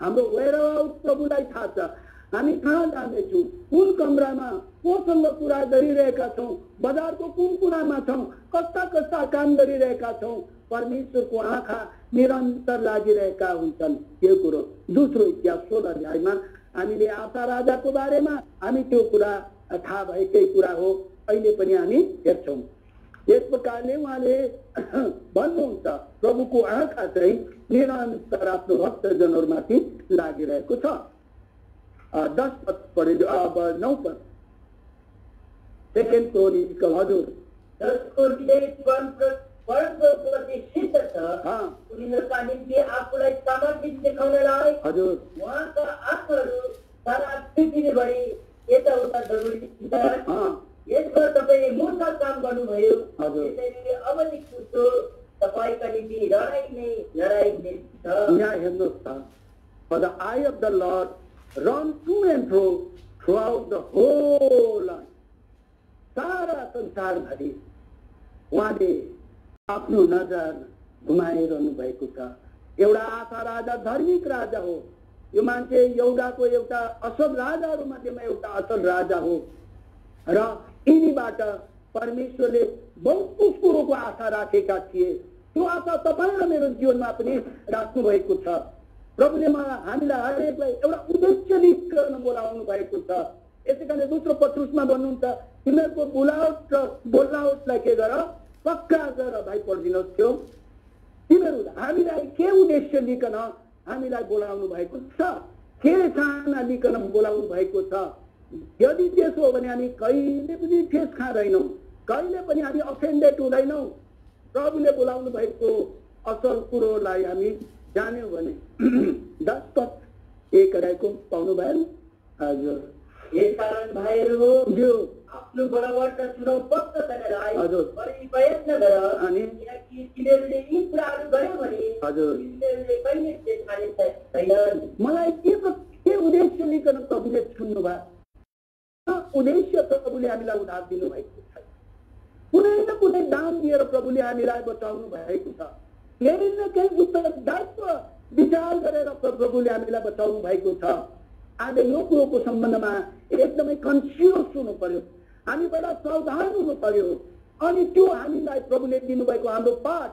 हाम्रो वेयरआउट प्रभुलाई थाहा छ, हामी कहाँ जाँदैछौँ, कुन कमरामा कोसँग कुरा गरिरहेका छौँ, बजारको कुन कुरामा छौँ, कस्ता कस्ता काम गरिरहेका छौँ, परमेश्वरको आँखा निरन्तर लागिरहेका हुन्छन्। यो कुरो दोस्रो इतिहास 16 अध्यायमा हामीले आशा राजाको बारेमा हामी त्यो कुरा थाहा भएकै कुरा हो, अहिले पनि हामी हेर्छौँ। यस प्रकारले उहाँले भन्नुहुन्छ, प्रभुको आँखा चाहिँ निरन्तर आफ्नो भक्तजनहरूमाथि लागिरहेको छ। 10 पद पढ्यो, अब 9 पद। सेकेन्ड क्रोनिकल, हजुर। जसको हृदय परमप्रभुको प्रति सिद्ध छ, उनीहरूका निम्ति आफूलाई समर्पित देखाउनलाई हजुर उहाँका आँखाहरू सारा पृथ्वीभरि यताउता दगुरिन्छन्। यसमा तपाईँ मूर्ख काम गर्नुभयो, त्यसैले अब निश्चित तपाईँका निम्ति लडाइँ नै लडाइँ छ। यहाँ हेर्नुहोस् त, for the eye of the Lord run to and fro throughout the whole land. सारा संसारभरि उहाँले आफ्नो नजर घुमाइरहनु भएको छ। एउटा आशा राजा धार्मिक राजा हो, यो मान्छे यहुदाको एउटा असल राजाहरू मध्येमा एउटा असल राजा हो र यिनीबाट परमेश्वरले बहुत कुछ कुरोको आशा राखेका थिए। त्यो आशा तपाईँ र मेरो जीवनमा पनि राख्नु भएको छ। प्रभुले हामीलाई हरेकलाई एउटा उद्देश्य लिएर बोलाउनु भएको छ। यसै कारण दोस्रो पत्रुसमा भन्नुहुन्छ, तिमीहरूको बोलावट र बोलावटलाई के गर, पक्का गर। भाइ पढिदिनुहोस् त्यो, तिमीहरू हामीलाई के उद्देश्य लिकन हामीलाई बोलाउनु भएको छ, के चाहना लिकन बोलाउनु भएको छ। यदि त्यसो हो भने हामी कहिले पनि ठेस खाँदैनौँ, कहिले पनि हामी अफेन्डेड हुँदैनौँ। प्रभुले बोलाउनु भएको असल कुरोलाई हामी जान्यौँ भने 10 पद 1 अध्यायको पाउनु भयो। हजुर, यसकारण भाइहरू जो आफ्नो बराबर चुनाव पक्क गर्नलाई हजुर बढी प्रयत्न गर। अनि किनकि तिमीहरूले यी कुराहरू गर्यो भने हजुर तिमीहरूले कहिले ठेस खाने छैनन्। मलाई के उद्देश्य लिकन प्रभुले छुन्नु भयो? उद्देश्य प्रभुले हामीलाई उद्धार दिनुभएको छ। कुनै न कुनै दान दिएर प्रभुले हामीलाई बचाउनु भएको छ। केही न केही उत्तरदायित्व विचार गरेर प्रभुले हामीलाई बचाउनु भएको छ। आज यो कुरोको सम्बन्धमा एकदमै कन्सियस हुनु पर्यो, हामी पहिला सावधान हुनु पर्यो। अनि त्यो हामीलाई प्रभुले दिनुभएको हाम्रो पाठ,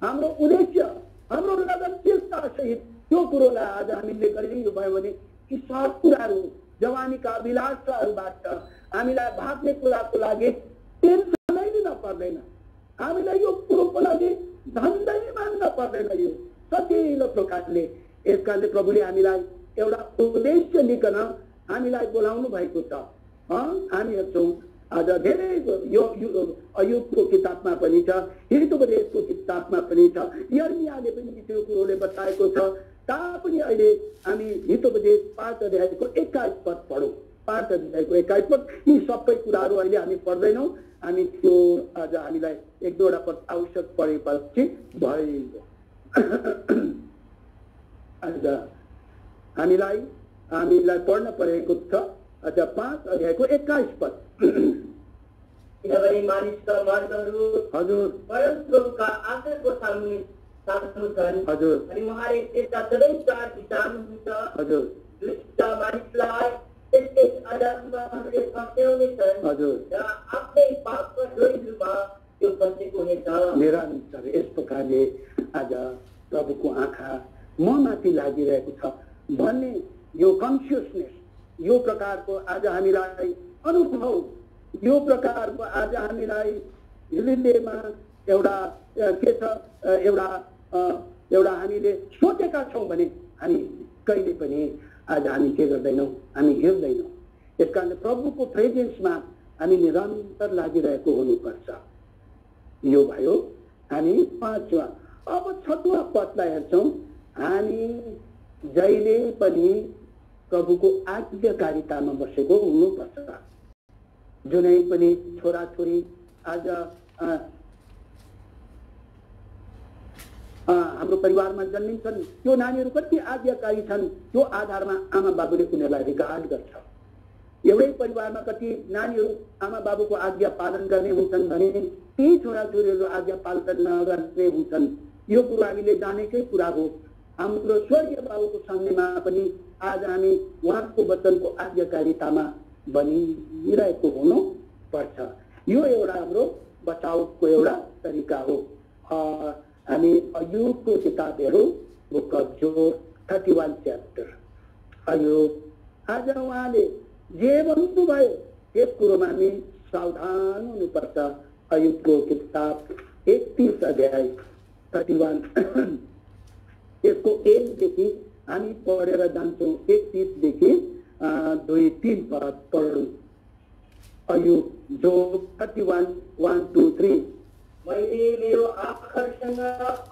हाम्रो उद्देश्य, हाम्रो लगनशीलता सहित त्यो कुरोलाई आज हामीले गरिदिनु भयो भने यी सब कुराहरू, जवानीका अभिलाषाहरूबाट हामीलाई भाग्ने कुराको लागि टेन्सनै लिन पर्दैन। हामीलाई यो कुरोको लागि धन्दै मान्न पर्दैन यो सजिलो प्रकारले। यस कारणले प्रभुले हामीलाई एउटा उद्देश्य लिकन हामीलाई बोलाउनु भएको छ। हामी हेर्छौँ आज धेरै यो अयुबको किताबमा पनि छ, हितोपदेशको किताबमा पनि छ, यर्मियाले पनि त्यो कुरोले बताएको छ। तापनि अहिले हामी हितोपदेश 5 अध्यायको 21 पद पढौँ। 5 अध्यायको 21 पद। यी सबै कुराहरू अहिले हामी पढ्दैनौँ, हामी त्यो आज हामीलाई एक दुईवटा पद आवश्यक परेपछि भयो। आज हामीलाई पढ्न परेको छ आज 5 अध्यायको 21 पद। किनभने मानिसका मार्गहरू हजुर परमप्रभुका आँखाको सामु छन्। हजुर अनि उहाँले त्यसका सबै चार विचारनुहुन्छ। हजुर दुष्ट मानिसलाई त्यस्तै अधर्ममा उहाँले फस्याउनेछन् हजुर र आफ्नै पापका डोरीहरूमा त्यो फसेको हुनेछ। निरन्तर यस प्रकारले आज प्रभुको आँखा म माथि लागिरहेको छ भन्ने यो कन्सियसनेस, यो प्रकारको आज हामीलाई अनुभव, यो प्रकारको आज हामीलाई हृदयमा एउटा के छ, एउटा हामीले सोचेका छौँ भने हामी कहिले पनि आज हामी के गर्दैनौँ, हामी हिँड्दैनौँ। यस कारण प्रभुको प्रेजेन्समा हामी निरन्तर लागिरहेको हुनुपर्छ। यो भयो हामी 5वां। अब 6वां पदलाई हेर्छौँ। हामी जहिले पनि प्रभुको आज्ञाकारितामा बसेको हुनुपर्छ। जुनै पनि छोराछोरी आज हाम्रो परिवारमा जन्मिन्छन्, त्यो नानीहरू कति आज्ञाकारी छन् त्यो आधारमा आमा बाबुले उनीहरूलाई रिगार्ड गर्छ। एउटै परिवारमा कति नानीहरू आमा बाबुको आज्ञा पालन गर्ने हुन्छन् भने ती छोराछोरीहरू आज्ञा पालन नगर्ने हुन्छन्। यो कुरो हामीले जानेकै कुरा हो। हाम्रो स्वर्गीय बाबुको सामनेमा पनि आज हामी उहाँको वचनको आज्ञाकारितामा बनिरहेको हुनु पर्छ। यो एउटा हाम्रो बचाउको एउटा तरिका हो। हामी अयुबको किताब हेरौँ, book of job 31 chapter. Ayub आज उहाँले जे भन्नुभयो त्यस कुरोमा हामी सावधान हुनुपर्छ। अयुबको किताब 31 अध्याय 31 यसको 1 देखि हामी पढेर जान्छौँ। 31 देखि 2-3 पद पढौँ। अयुब जोब 31 1 2 3। मैले मेरो आँखासँग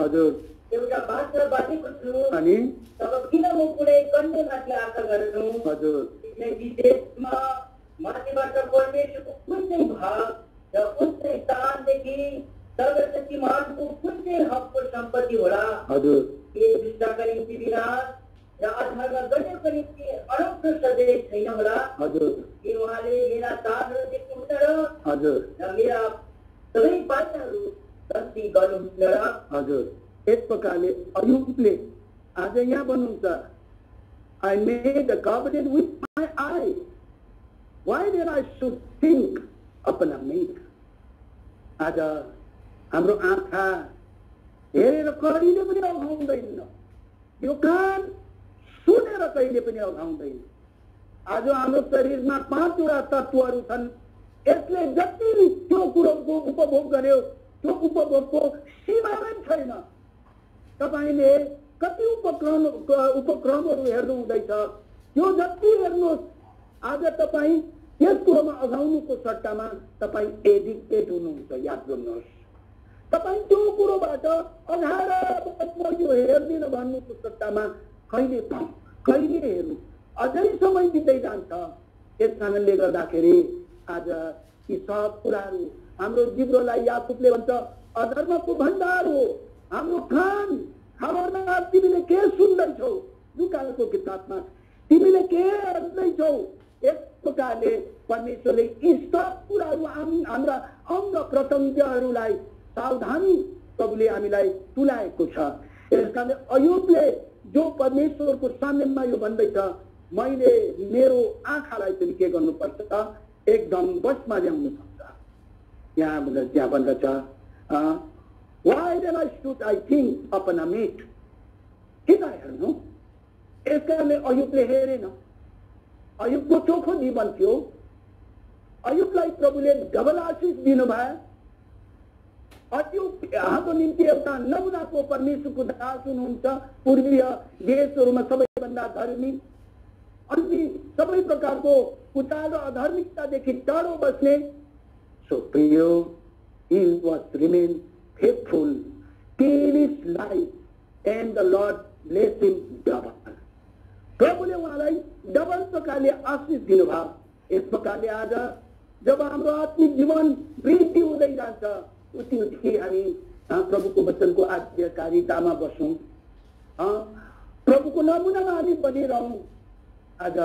हजुर एउटा भाषा बाँडेको छु। अनि तब किन म कुनै कन्यामाथि आशा गर्नु? हजुर विदेशमा माथिबाट परमेश्वरको कुन चाहिँ भाग र कुन चाहिँ स्थानदेखि सर्वशक्तिमानको कुन चाहिँ हकको सम्पत्ति होला? हजुर के दुष्टका निम्ति विनाश र अधर्म गर्नेको निम्ति अनौठो सधैँ छैन होला? हजुर के उहाँले मेरा दागहरू देख्नुहुन्छ र? हजुर र मेरा सबै बाचाहरू गन्ती गर्नुहुन्छ र? हजुर यस प्रकारले अयुबले आज यहाँ भन्नुहुन्छ, I made a covenant with my eyes. Why did I should think upon a maid? आज हाम्रो आँखा हेरेर कहिले पनि अघाउँदैन, यो कान सुनेर कहिले पनि अघाउँदैन। आज हाम्रो शरीरमा 5वटा तत्त्वहरू छन्। यसले जति त्यो कुरोको उपभोग गर्यो त्यो उपभोगको सीमा नै छैन। तपाईँले कति उपक्रमहरू हेर्नु हुँदैछ, त्यो जति हेर्नुहोस् आज तपाईँ त्यस कुरोमा अघाउनुको सट्टामा तपाईँ एडिक्टेड हुनुहुन्छ। याद गर्नुहोस्, तपाईँ त्यो कुरोबाट अघाएर यो हेर्दिन भन्नुको सट्टामा कहिले पाऊँ कहिले हेर्नु अझै समय बित्दै जान्छ। यस कारणले गर्दाखेरि आज यी सब कुराहरू हाम्रो जिब्रोलाई याकुबले भन्छ अधर्मको भण्डार हो। हाम्रो कान खबरदार, तिमीले के सुन्दैछौ? लुकाको किताबमा तिमीले के हेर्दैछौ? एक प्रकारले परमेश्वरले यी सब कुराहरू हाम्रा अंग प्रत्यङ्गहरूलाई सावधानी प्रभुले हामीलाई तुलाएको छ। यस कारणले अयुबले जो परमेश्वरको सामनेमा यो भन्दैछ, मैले मेरो आँखालाई पनि के गर्नुपर्छ, एकदम बसमा ल्याउनु पर्छ। यहाँ भन्दछ why then I should I think upon a maid? किन हेर्नु? यस कारणले अयुबले हेरेन। अयुबको चोखो जीवन थियो। अयुबलाई प्रभुले डबल आशिष दिनुभयो। हाम्रो निम्ति एउटा नमुनाको परमेश्वरको दास हुनुहुन्छ। पूर्वीय देशहरूमा सबैभन्दा धर्मी अनि सबै प्रकारको कुचाल र अधर्मिकतादेखि टाढो बस्ने। सो प्रियो, he was remain faithful till his life and the Lord blessed him double. प्रभुले उहाँलाई डबल प्रकारले आशीष दिनुभयो। यस प्रकारले आज जब हाम्रो आत्मिक जीवन वृद्धि हुँदै जान्छ उति उति हामी प्रभुको वचनको आज्ञाकारितामा बसौँ, प्रभुको नमुनामा हामी बनिरहौँ। आज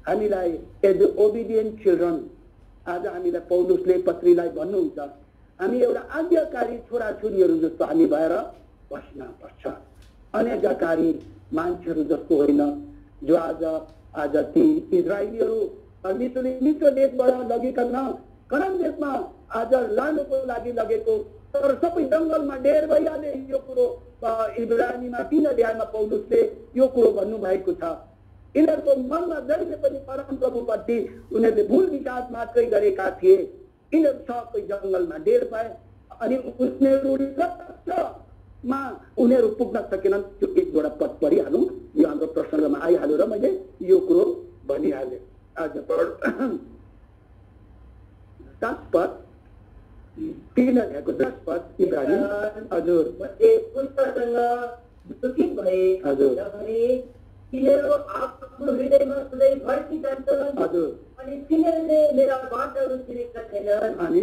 हामीलाई एज ओबिडियन्ट चिल्ड्रन, आज हामीलाई पौलुसले पत्रीलाई भन्नुहुन्छ हामी एउटा आज्ञाकारी छोराछोरीहरू जस्तो हामी भएर बस्न पर्छ, अनैज्ञाकारी मान्छेहरू जस्तो होइन। जो आज ती इजरायलीहरू परमेश्वरले मित्र देशबाट लगेका कनान देशमा आज लानुको लागि लगेको, तर सबै जङ्गलमा ढेर भइहाले। यो कुरो इब्रानीमा 3 अध्यायमा पौलुसले यो कुरो भन्नुभएको छ। यिनीहरूको मनमा जहिले पनि परम प्रभुप्रति उनीहरूले भुल विचार मात्रै गरेका थिए। यिनीहरू सबै जङ्गलमा ढेर पाए अनि उनीहरू पुग्न सकेनन्। त्यो एक दुईवटा पद पढिहालौँ, यो हाम्रो प्रसङ्गमा आइहाल्यो र मैले यो कुरो भनिहालेँ। आज 10 पद, 3 अध्यायको 10 पद इब्रानी। हजुर हजुर तिनीहरू आफ्नो हृदयमा सधैँ भड्किजान्छन् अनि तिनीहरूले मेरा बाटोहरू चिनेका छैनन्। अनि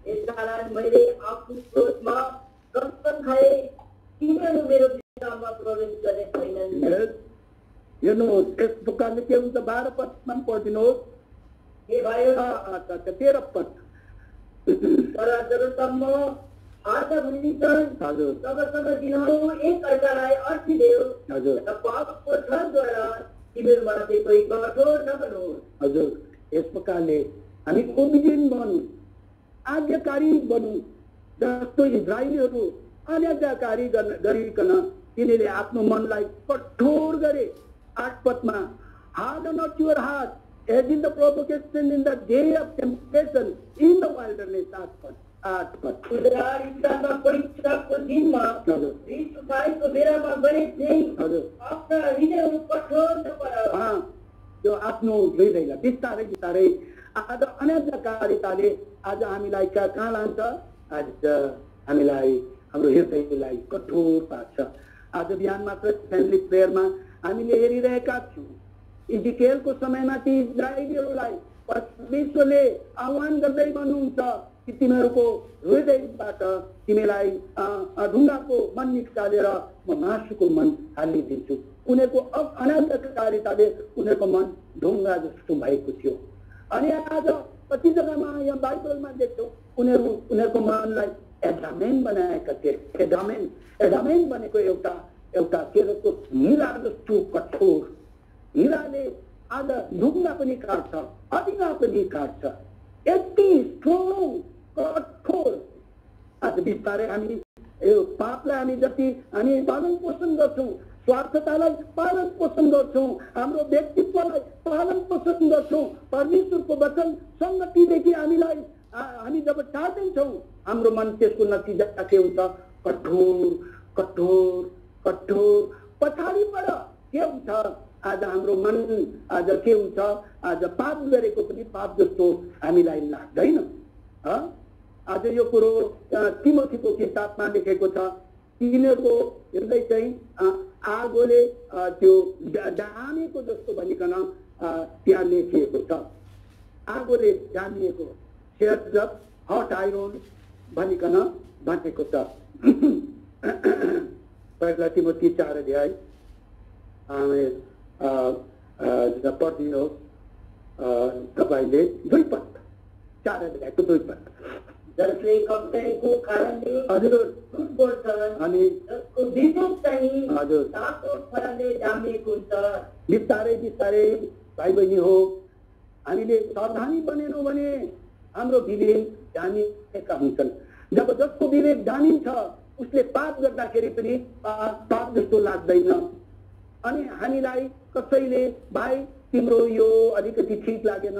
यसकारण मैले आफ्नो क्रोधमा कसम खाए, तिनीहरू मेरो विश्राममा प्रवेश गर्ने छैनन्। हेर्नुहोस्, यस प्रकारले के हुन्छ 12 पदमा पढिदिनुहोस्। हे भाइहरू, 13 पद। तर जबसम्म आज भनिन्छन् तबसम्म तिनीहरू एक अर्कालाई अर्पिदेऊ र पापको छलद्वारा तिमीहरूमध्ये कोही कठोर नबनोस्। हजुर, यस प्रकारले हामी ओबिडियन्ट बनौँ, आज्ञाकारी बनौँ। जस्तो इजरायलीहरू अनाज्ञाकारी गरिकन तिनीहरूले आफ्नो मनलाई कठोर गरे। 8 पदमा harden not your heart as in the provocation in the day of temptation in the wilderness. 8 पद। परीक्षाको दिनमा रिस उठाएको बेलामा गरे चाहिँ आफ्ना हृदयहरू कठोर नपर। त्यो आफ्नो हृदयलाई बिस्तारै बिस्तारै आज अनाज्ञाकारिताले आज हामीलाई कहाँ लान्छ? आज हामीलाई हाम्रो हृदयलाई कठोर पार्छ। आज बिहान मात्र फ्यामिली प्रेयरमा हामीले हेरिरहेका छौँ इजिकेलको समयमा ती इजरायलीहरूलाई परमेश्वरले आह्वान गर्दै भन्नुहुन्छ कि तिमीहरूको हृदयबाट तिमीलाई ढुङ्गाको मन निकालेर म मासुको मन हालिदिन्छु। उनीहरूको अनाज्ञाकारिताले उनीहरूको मन ढुङ्गा जस्तो भएको थियो। अनि आज कति जग्गामा यहाँ बाइबलमा देख्छौँ उनीहरूको मनलाई एडामेन बनाएका थिए। एडामेन भनेको एउटा केरको हिरा जस्तो कठोर। हिराले आज ढुङ्गा पनि काट्छ, अदिना पनि काट्छ, यति स्ट्रङ कठोर। आज बिस्तारै हामी यो पापलाई हामी जति हामी पालन पोषण गर्छौँ, स्वार्थतालाई पालन पोषण गर्छौँ, हाम्रो व्यक्तित्वलाई पालन पोषण गर्छौँ, परमेश्वरको वचन सङ्गतिदेखि हामी जब टाढिन्छौँ हाम्रो मन त्यसको नतिजा के हुन्छ? कठोर कठोर कठोर। पछाडिबाट के हुन्छ? आज हाम्रो मन आज के हुन्छ? आज पाप गरेको पनि पाप जस्तो हामीलाई लाग्दैन। आज यो कुरो तिमोथीको किताबमा लेखेको छ। तिनीहरूको हृदय चाहिँ आगोले त्यो डामेको जस्तो भनिकन त्यहाँ लेखिएको छ। आगोले डामिएको, सेट अफ हट आइरन भनिकन भनेको छ। पहिला तिमोथी 4 अध्याय पढिदिनुहोस् तपाईँले 2 पद, 4 अध्यायको 2 पद। जसले कपटाइको कारणले हजुर झुट बोल्छन् अनि जसको विवेक चाहिँ हजुर तातो फलले जामिएको हुन्छ। बिस्तारै बिस्तारै भाइ बहिनी हो, हामीले सावधानी बनेनौँ भने हाम्रो विवेक जानिएका हुन्छन्। जब जसको विवेक जानिन्छ उसले पाप गर्दाखेरि पनि पाप जस्तो लाग्दैन। अनि हामीलाई कसैले भाइ तिम्रो यो अलिकति ठिक लागेन,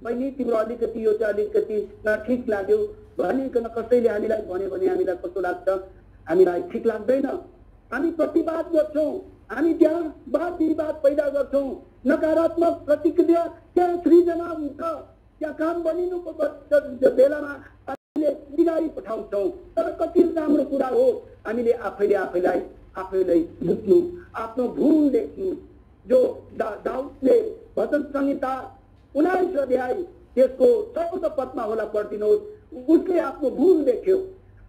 बहिनी तिम्रो अलिकति यो चाहिँ अलिकति ठिक लाग्यो भनिकन कसैले हामीलाई भन्यो भने हामीलाई कस्तो लाग्छ, हामीलाई ठिक लाग्दैन। हामी प्रतिवाद गर्छौँ, हामी त्यहाँ वाद विवाद पैदा गर्छौँ, नकारात्मक प्रतिक्रिया त्यहाँ सृजना हुन्छ, त्यहाँ काम बनिनुको बेलामा हामीले बिगारी पठाउँछौँ। तर कति राम्रो कुरा हो हामीले आफैलाई बुझ्नु, आफ्नो भूल देख्नु। जो दाउदले भजन संहिता 19 अध्याय त्यसको 14 पदमा होला पढिदिनुहोस्, उसले आफ्नो भूल देख्यो।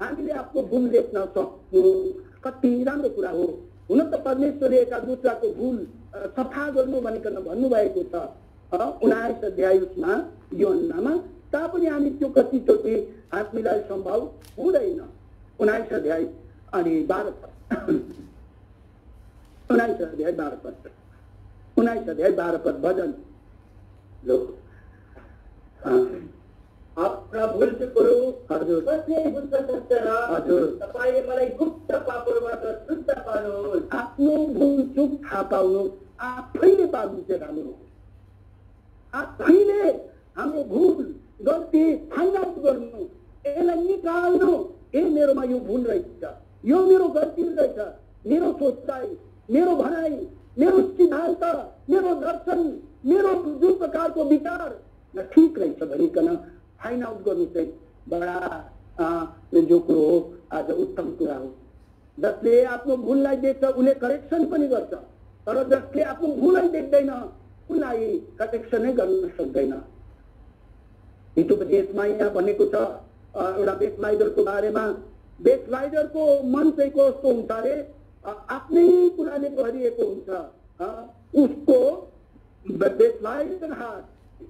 हामीले आफ्नो भूल देख्न सक्नु कति राम्रो कुरा हो। हुन त परमेश्वरले एका दुसराको भूल सफा गर्नु भनिकन भन्नुभएको छ 19 अध्यायमा यूहन्नामा, तापनि हामी त्यो कतिचोटि हामीलाई सम्भव हुँदैन। 19 अध्याय अनि 12 पद 19 अध्याय 12 पद 19 अध्याय 12 पद भजन लो आफ्ना भूल चुकहरू हजुर कसले बुझ्न सक्छ र हजुर तपाईले मलाई गुप्त पापबाट शुद्ध पार्नुहोस्। आफ्नो भूल चुक थाहा पाउनु आफैले पाउनु चाहिँ राम्रो हो। आफैले हाम्रो भूल गल्ती फाइन्ड आउट गर्नु, यसलाई निकाल्नु। ए मेरोमा यो भूल रहेछ, यो मेरो गल्ती रहेछ, मेरो सोचाइ, मेरो भनाइ, मेरो सिद्धान्त, मेरो दर्शन, मेरो जुन प्रकारको विचार ठिक रहेछ भनिकन फाइन्ड आउट गर्नु चाहिँ बडा जो कुरो हो आज उत्तम कुरा हो। जसले आफ्नो भूललाई देख्छ उसले करेक्सन पनि गर्छ, तर जसले आफ्नो भूलै देख्दैन उसलाई करेक्सनै गर्न सक्दैन। हितोपदेशमा यहाँ भनेको छ एउटा बेकलाइडरको बारेमा। बेकलाइडरको मन चाहिँ कस्तो हुन्छ अरे, आफ्नै कुराले भरिएको हुन्छ। उसको backslider heart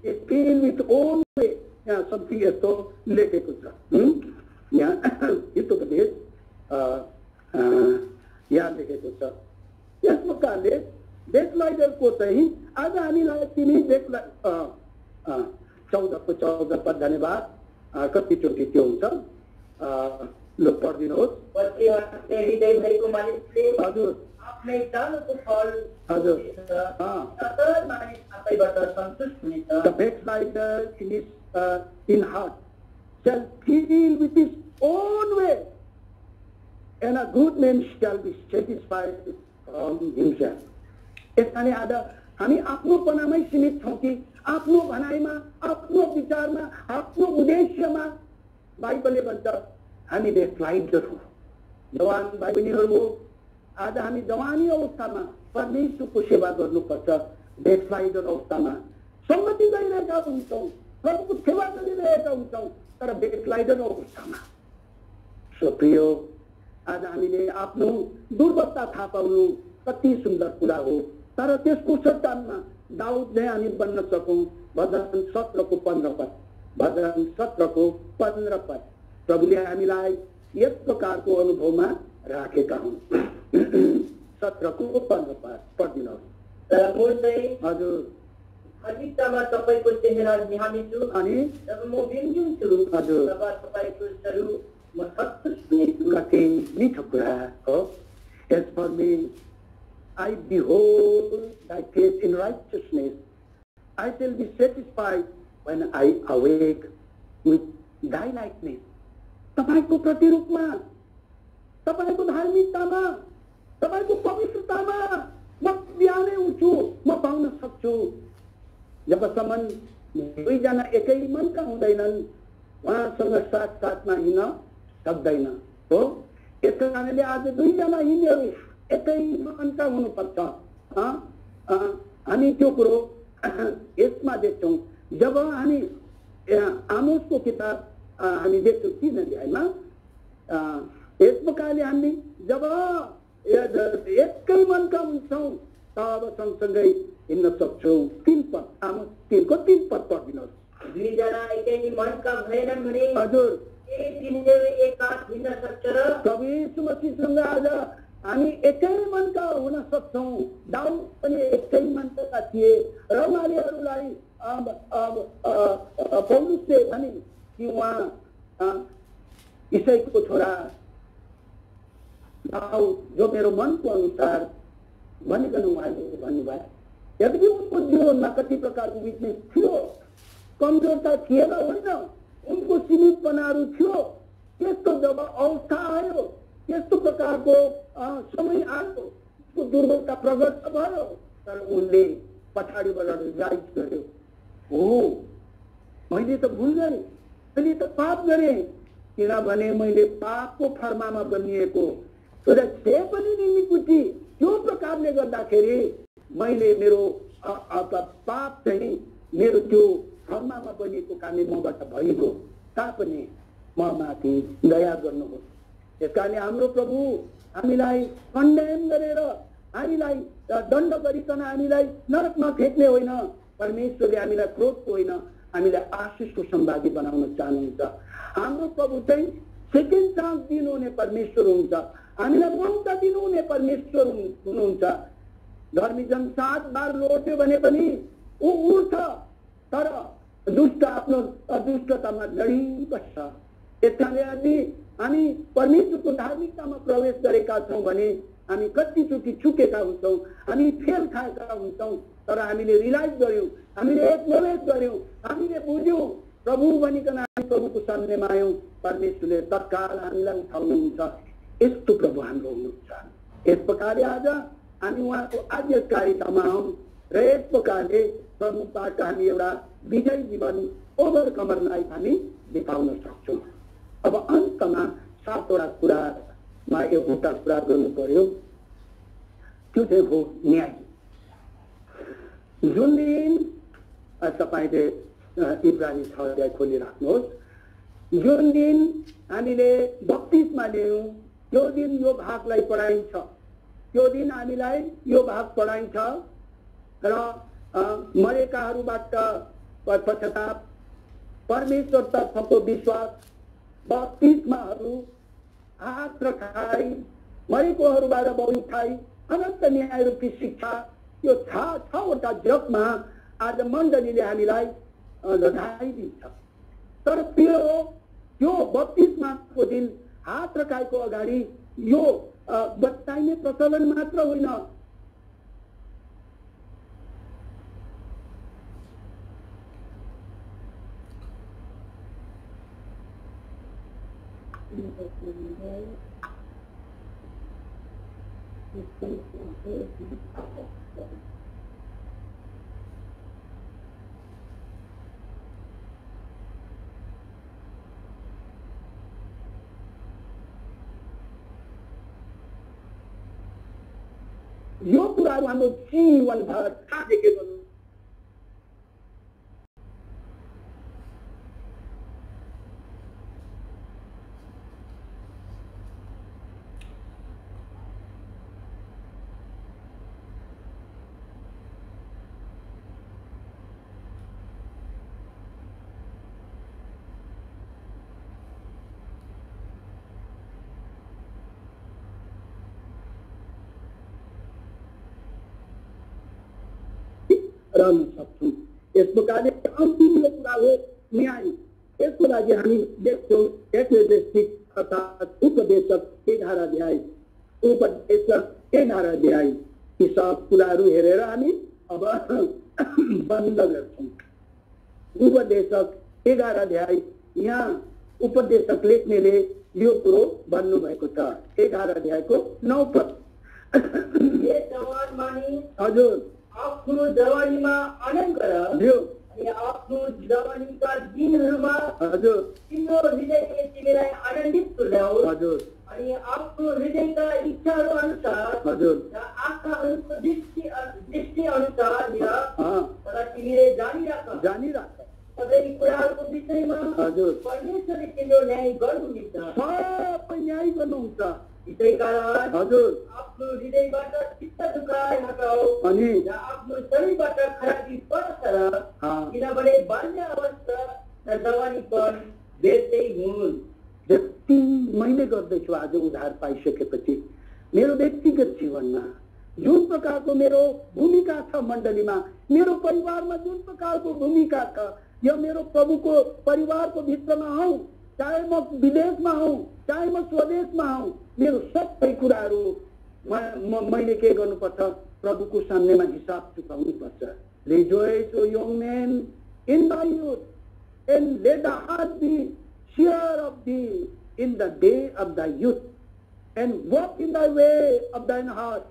is filled with own way, यहाँ समथिङ यस्तो लेखेको छ। यहाँ हितोपदेश यहाँ लेखेको छ। यस प्रकारले बेकलाइडरको चाहिँ आज हामीलाई तिमी बेकलाइडर 14 पद धन्यवाद कतिचोटि त्यो हुन्छ ल पढिदिनुहोस्। हृदय भएको मानिसले हजुर आफ्नै चालोको फल हजुर तर मानिस आफैबाट सन्तुष्ट हुनेछ। The backslider in heart shall feel with his own way, and a good man shall be satisfied from himself. यसले आज हामी आफ्नोपनामै सीमित छौँ कि आफ्नो भनाइमा, आफ्नो विचारमा, आफ्नो उद्देश्यमा। बाइबलले भन्छ हामी बेकलाइडर हौँ। जवान भाइ बहिनीहरू हो, आज हामी जवानी अवस्थामा परमेश्वरको सेवा गर्नुपर्छ। बेकलाइडर अवस्थामा संगति गरिरहेका हुन्छौँ, प्रभुको सेवा गरिरहेका हुन्छौँ, तर बेकलाइडर अवस्थामा। सो प्रियो, आज हामीले आफ्नो दुर्बलता थाहा पाउनु कति सुन्दर कुरा हो। तर त्यसको सट्टामा दाउदले हामी बन्न सकौँ। भजन 17 को 15 पद, भजन 17 को 15 पद। प्रभुले हामीलाई यस प्रकारको अनुभवमा राखेका हुन्। 17 को 15 पद पढिदिनुहोस्। तर म चाहिँ हजुर खजितामा तपाईको चेहरा निहाल्नेछु, अनि जब म बिन्जुन्छु हजुर तब तपाईको स्वरूप म सन्तुष्ट हुनेछु। कति मिठो कुरा हो। As for me, I behold thy face in righteousness. I shall be satisfied when I awake with thy likeness. तपाईको प्रतिरूपमा, तपाईको धार्मिकतामा, तपाईको पवित्रतामा म बिहानै उठ्छु, म पाउन सक्छु। जबसम्म दुईजना एकै मनका हुँदैनन् उहाँसँग साथ साथमा हिँड्न सक्दैन हो। यसको कारणले आज दुईजना हिँड्नेहरू एकै मनका हुनुपर्छ। हामी त्यो कुरो यसमा देख्छौँ। जब हामी आमोसको किताब हामी देख्छौँ 3 अध्यायमा, यस प्रकारले हामी जब एकै मनका हुन्छौँ तब सँगसँगै हिँड्न सक्छौँ। 3 पद, आमोस 3 को 3 पद पढिदिनुहोस्। दुईजना एकै मनका भएनन् भने हजुर तिनीहरू एकसाथ हिँड्न सक्छ र प्रभु यीशु मसीहसँग आज हामी एकै मनका हुन सक्छौँ। दाउद पनि एकै मनका थिए र उनीहरूलाई पौलुसले भने कि उहाँ ईसाईको छोरा दाउद जो मेरो मनको अनुसार भनिकन उहाँले भन्नुभयो। यद्यपि उनको जीवनमा कति प्रकारको विकनेस थियो, कमजोरता थिएन होइन, उनको सीमितपनाहरू थियो। त्यस्तो जब अवस्था आयो, त्यस्तो प्रकारको समय आयो, उसको दुर्बलता प्रकट भयो, तर उनले पछाडिबाट रियलाइज गर्यो, हो मैले त भुल गरेँ, मैले त पाप गरेँ, किनभने मैले पापको फर्मामा बनिएको पनि iniquity त्यो प्रकारले गर्दाखेरि मैले मेरो पाप चाहिँ मेरो त्यो फर्मामा बनिएको कारणले मबाट भएको तापनि ममाथि दया गर्नुहोस्। त्यसकारणले हाम्रो प्रभु हामीलाई कन्डेम गरेर हामीलाई दण्ड गरिकन हामीलाई नरकमा फेक्ने होइन, परमेश्वरले हामीलाई क्रोधको होइन, हामीलाई आशिषको सम्भागी बनाउन चाहनुहुन्छ। हाम्रो प्रभु चाहिँ सेकेन्ड चान्स दिनुहुने परमेश्वर हुन्छ, हामीलाई मौका दिनुहुने परमेश्वर हुनुहुन्छ। धर्मी जन 7 बार लोट्यो भने पनि ऊ उठ्छ, तर दुष्ट आफ्नो दुष्टतामा लडिबस्छ। त्यसकारणले हामी परमेश्वरको धार्मिकतामा प्रवेश गरेका छौँ भने हामी कतिचोटि चुकेका हुन्छौँ, हामी फेल खाएका हुन्छौँ, तर हामीले रियलाइज गर्यौँ, हामीले एक्नोलेज गर्यौँ, हामीले बुझ्यौँ, प्रभु भनिकन हामी प्रभुको सामनेमा आयौँ, परमेश्वरले तत्काल हामीलाई उठाउनुहुन्छ। यस्तो प्रभु हाम्रो हुनुहुन्छ। यस प्रकारले आज हामी उहाँको आज्ञाकारितामा हौँ र यस प्रकारले प्रभुबाट हामी एउटा विजय जीवन ओभरकमर लाइफ हामी बिताउन सक्छौँ। अब अन्तमा 7वटा कुरामा एउटा कुरा गर्नु पर्यो, त्यो चाहिँ हो न्याय। जुन दिन तपाईँले इब्रानी 6 अध्याय खोलिराख्नुहोस्, जुन दिन हामीले बप्तिस्मा लियौँ त्यो दिन यो भागलाई पढाइन्छ, त्यो दिन हामीलाई यो भाग पढाइन्छ र मरेकाहरूबाट पश्चाताप, परमेश्वरतर्फको विश्वास, बप्तिस्माहरू, हात रखाइ, मरेकोहरूबाट उठाइ, अनन्त न्यायरूपी शिक्षा, यो 6वटा जगमा आज मण्डलीले हामीलाई लडाइदिन्छ। तर त्यो बप्तिस्माको दिन हात रखाएको अगाडि यो बताइने प्रचलन मात्र होइन, यो कुराहरू हाम्रो जीवनभर साझेको गर्नु। रहन सक्छौँ। यस प्रकारले अन्तिम यो कुरा हो न्याय। यसको लागि हामी देख्छौँ एक्लेसियास्टिक अर्थात् उपदेशक 11 अध्याय, उपदेशक 11 अध्याय यी सब कुराहरू हेरेर हामी अब बन्द गर्छौँ। उपदेशक 11 अध्याय, यहाँ उपदेशक लेख्नेले यो कुरो भन्नुभएको छ। 11 अध्यायको 9 पद। हजुर, आफ्नो जवानीमा आनन्द गर अनि आफ्नो जवानीका दिनहरूमा हजुर तिम्रो हृदयले तिमीलाई आनन्दित तुल्याओस्। हजुर, अनि आफ्नो हृदयका इच्छाहरू अनुसार हजुर र आँखाहरूको दृष्टि अनुसार तर तिमीले जानिराख सबै कुराहरूको विषयमा हजुर परमेश्वरले तिम्रो न्याय गर्नुहुनेछ। सबै न्याय गर्नुहुन्छ। यसै कारण हजुर आफ्नो हृदयबाट चित्त दुखाइ हटाऊ अनि आफ्नो शरीरबाट खराबी पर किनभने बाल्य अवस्था र जवानीपन बेच्दै हुन्। जति मैले गर्दैछु आज उधार पाइसकेपछि मेरो व्यक्तिगत जीवनमा जुन प्रकारको मेरो भूमिका छ मण्डलीमा, मेरो परिवारमा जुन प्रकारको भूमिका छ, यो मेरो प्रभुको परिवारको भित्रमा हौँ, चाहे म विदेशमा हौँ चाहे म स्वदेशमा हौँ, मेरो सबै कुराहरू मैले के गर्नुपर्छ? प्रभुको सामनेमा हिसाब चुकाउनु पर्छ। Rejoice O young men in my youth, and let the heart be cheer of thee in the day of thy youth, and walk in thy way of thine heart.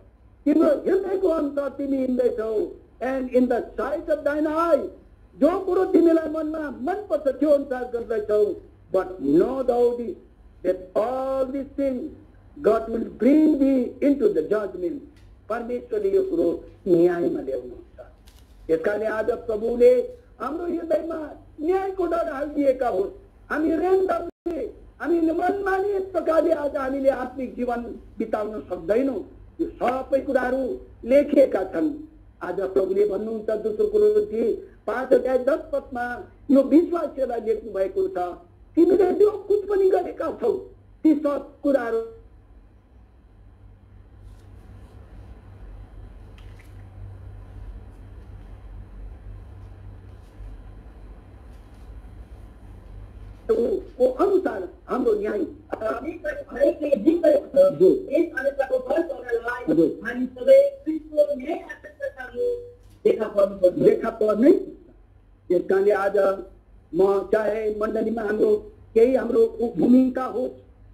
तिम्रो हृदयको अन्त तिमी हिँड्दैछौ, and in the sight of thine eye, जो कुरो तिमीलाई मनमा मन पर्छ त्यो अनुसार गर्दैछौ. But know thou this, that all these things God will bring thee into the judgment. परमेश्वरले यो कुरो न्यायमा ल्याउनुहुन्छ. यसकारणले आज प्रभुले हाम्रो हृदयमा न्यायको डर हालिदिएका होस्. हामी रेन्डमली हामीले मनमानी प्रकारले आज हामीले आत्मिक जीवन बिताउन सक्दैनौँ. यो सबै कुराहरू लेखिएका छन्. आज प्रभुले भन्नुहुन्छ दोस्रो कोरिन्थी 5:10 यो विश्वासीलाई लेख्नु भएको छ, तिमीले जो कुछ पनि गरेका छौ ती सब कुराहरू को अनुसार हाम्रो न्याय देखा पर्ने. यस कारणले आज म चाहे मण्डलीमा हाम्रो केही हाम्रो भूमिका होस्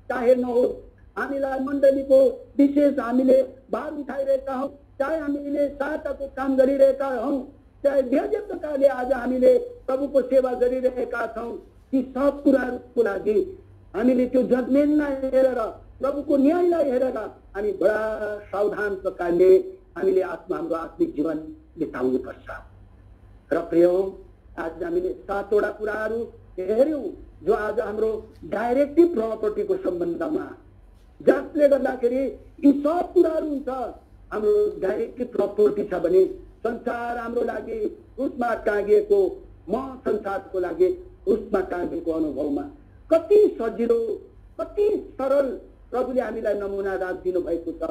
चाहे नहोस्, हामीलाई मण्डलीको विशेष हामीले भार उठाइरहेका हौँ, चाहे हामीले सहायताको काम गरिरहेका हौँ, चाहे धेरै प्रकारले आज हामीले प्रभुको सेवा गरिरहेका छौँ, ती सब कुराहरूको लागि हामीले त्यो जजमेन्टलाई हेरेर प्रभुको न्यायलाई हेरेर हामी बडा सावधान प्रकारले हामीले हाम्रो आत्मिक जीवन बिताउनु पर्छ. र प्रिय आज हामीले 7वटा कुराहरू हेर्यौं जो आज हाम्रो डाइरेक्टिभ प्रपर्टीको सम्बन्धमा, जसले गर्दाखेरि यी सब कुराहरू हुन्छ. हाम्रो डाइरेक्टिभ प्रपर्टी छ भने संसार हाम्रो लागि उसमा टाँगिएको, म संसारको लागि उसमा टाँगिएको अनुभवमा कति सजिलो कति सरल प्रभुले हामीलाई नमुना राखिदिनु भएको छ.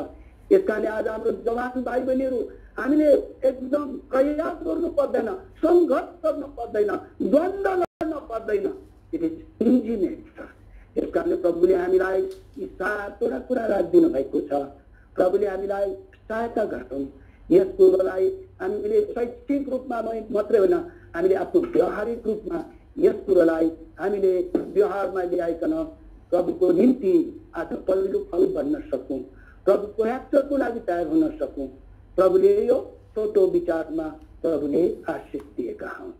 यसकारणले आज हाम्रो जवान भाइ बहिनीहरू हामीले एकदम प्रयास गर्नु पर्दैन, संघर्ष गर्नु पर्दैन, द्वन्द्व गर्न पर्दैन. It is engineer. यसकारणले प्रभुले हामीलाई यी 7वटा कुरा राखिदिनु भएको छ. प्रभुले हामीलाई सहायता गर्छौँ. यस कुरोलाई हामीले शैक्षिक रूपमा मात्रै होइन, हामीले आफ्नो व्यवहारिक रूपमा यस कुरोलाई हामीले व्यवहारमा ल्याइकन प्रभुको निम्ति आज पहिलो फल बन्न सकौँ, प्रभुको ह्याप्चरको लागि तयार हुन सकौँ. प्रभुले यो छोटो विचारमा प्रभुले आशीष दिएका हुन्.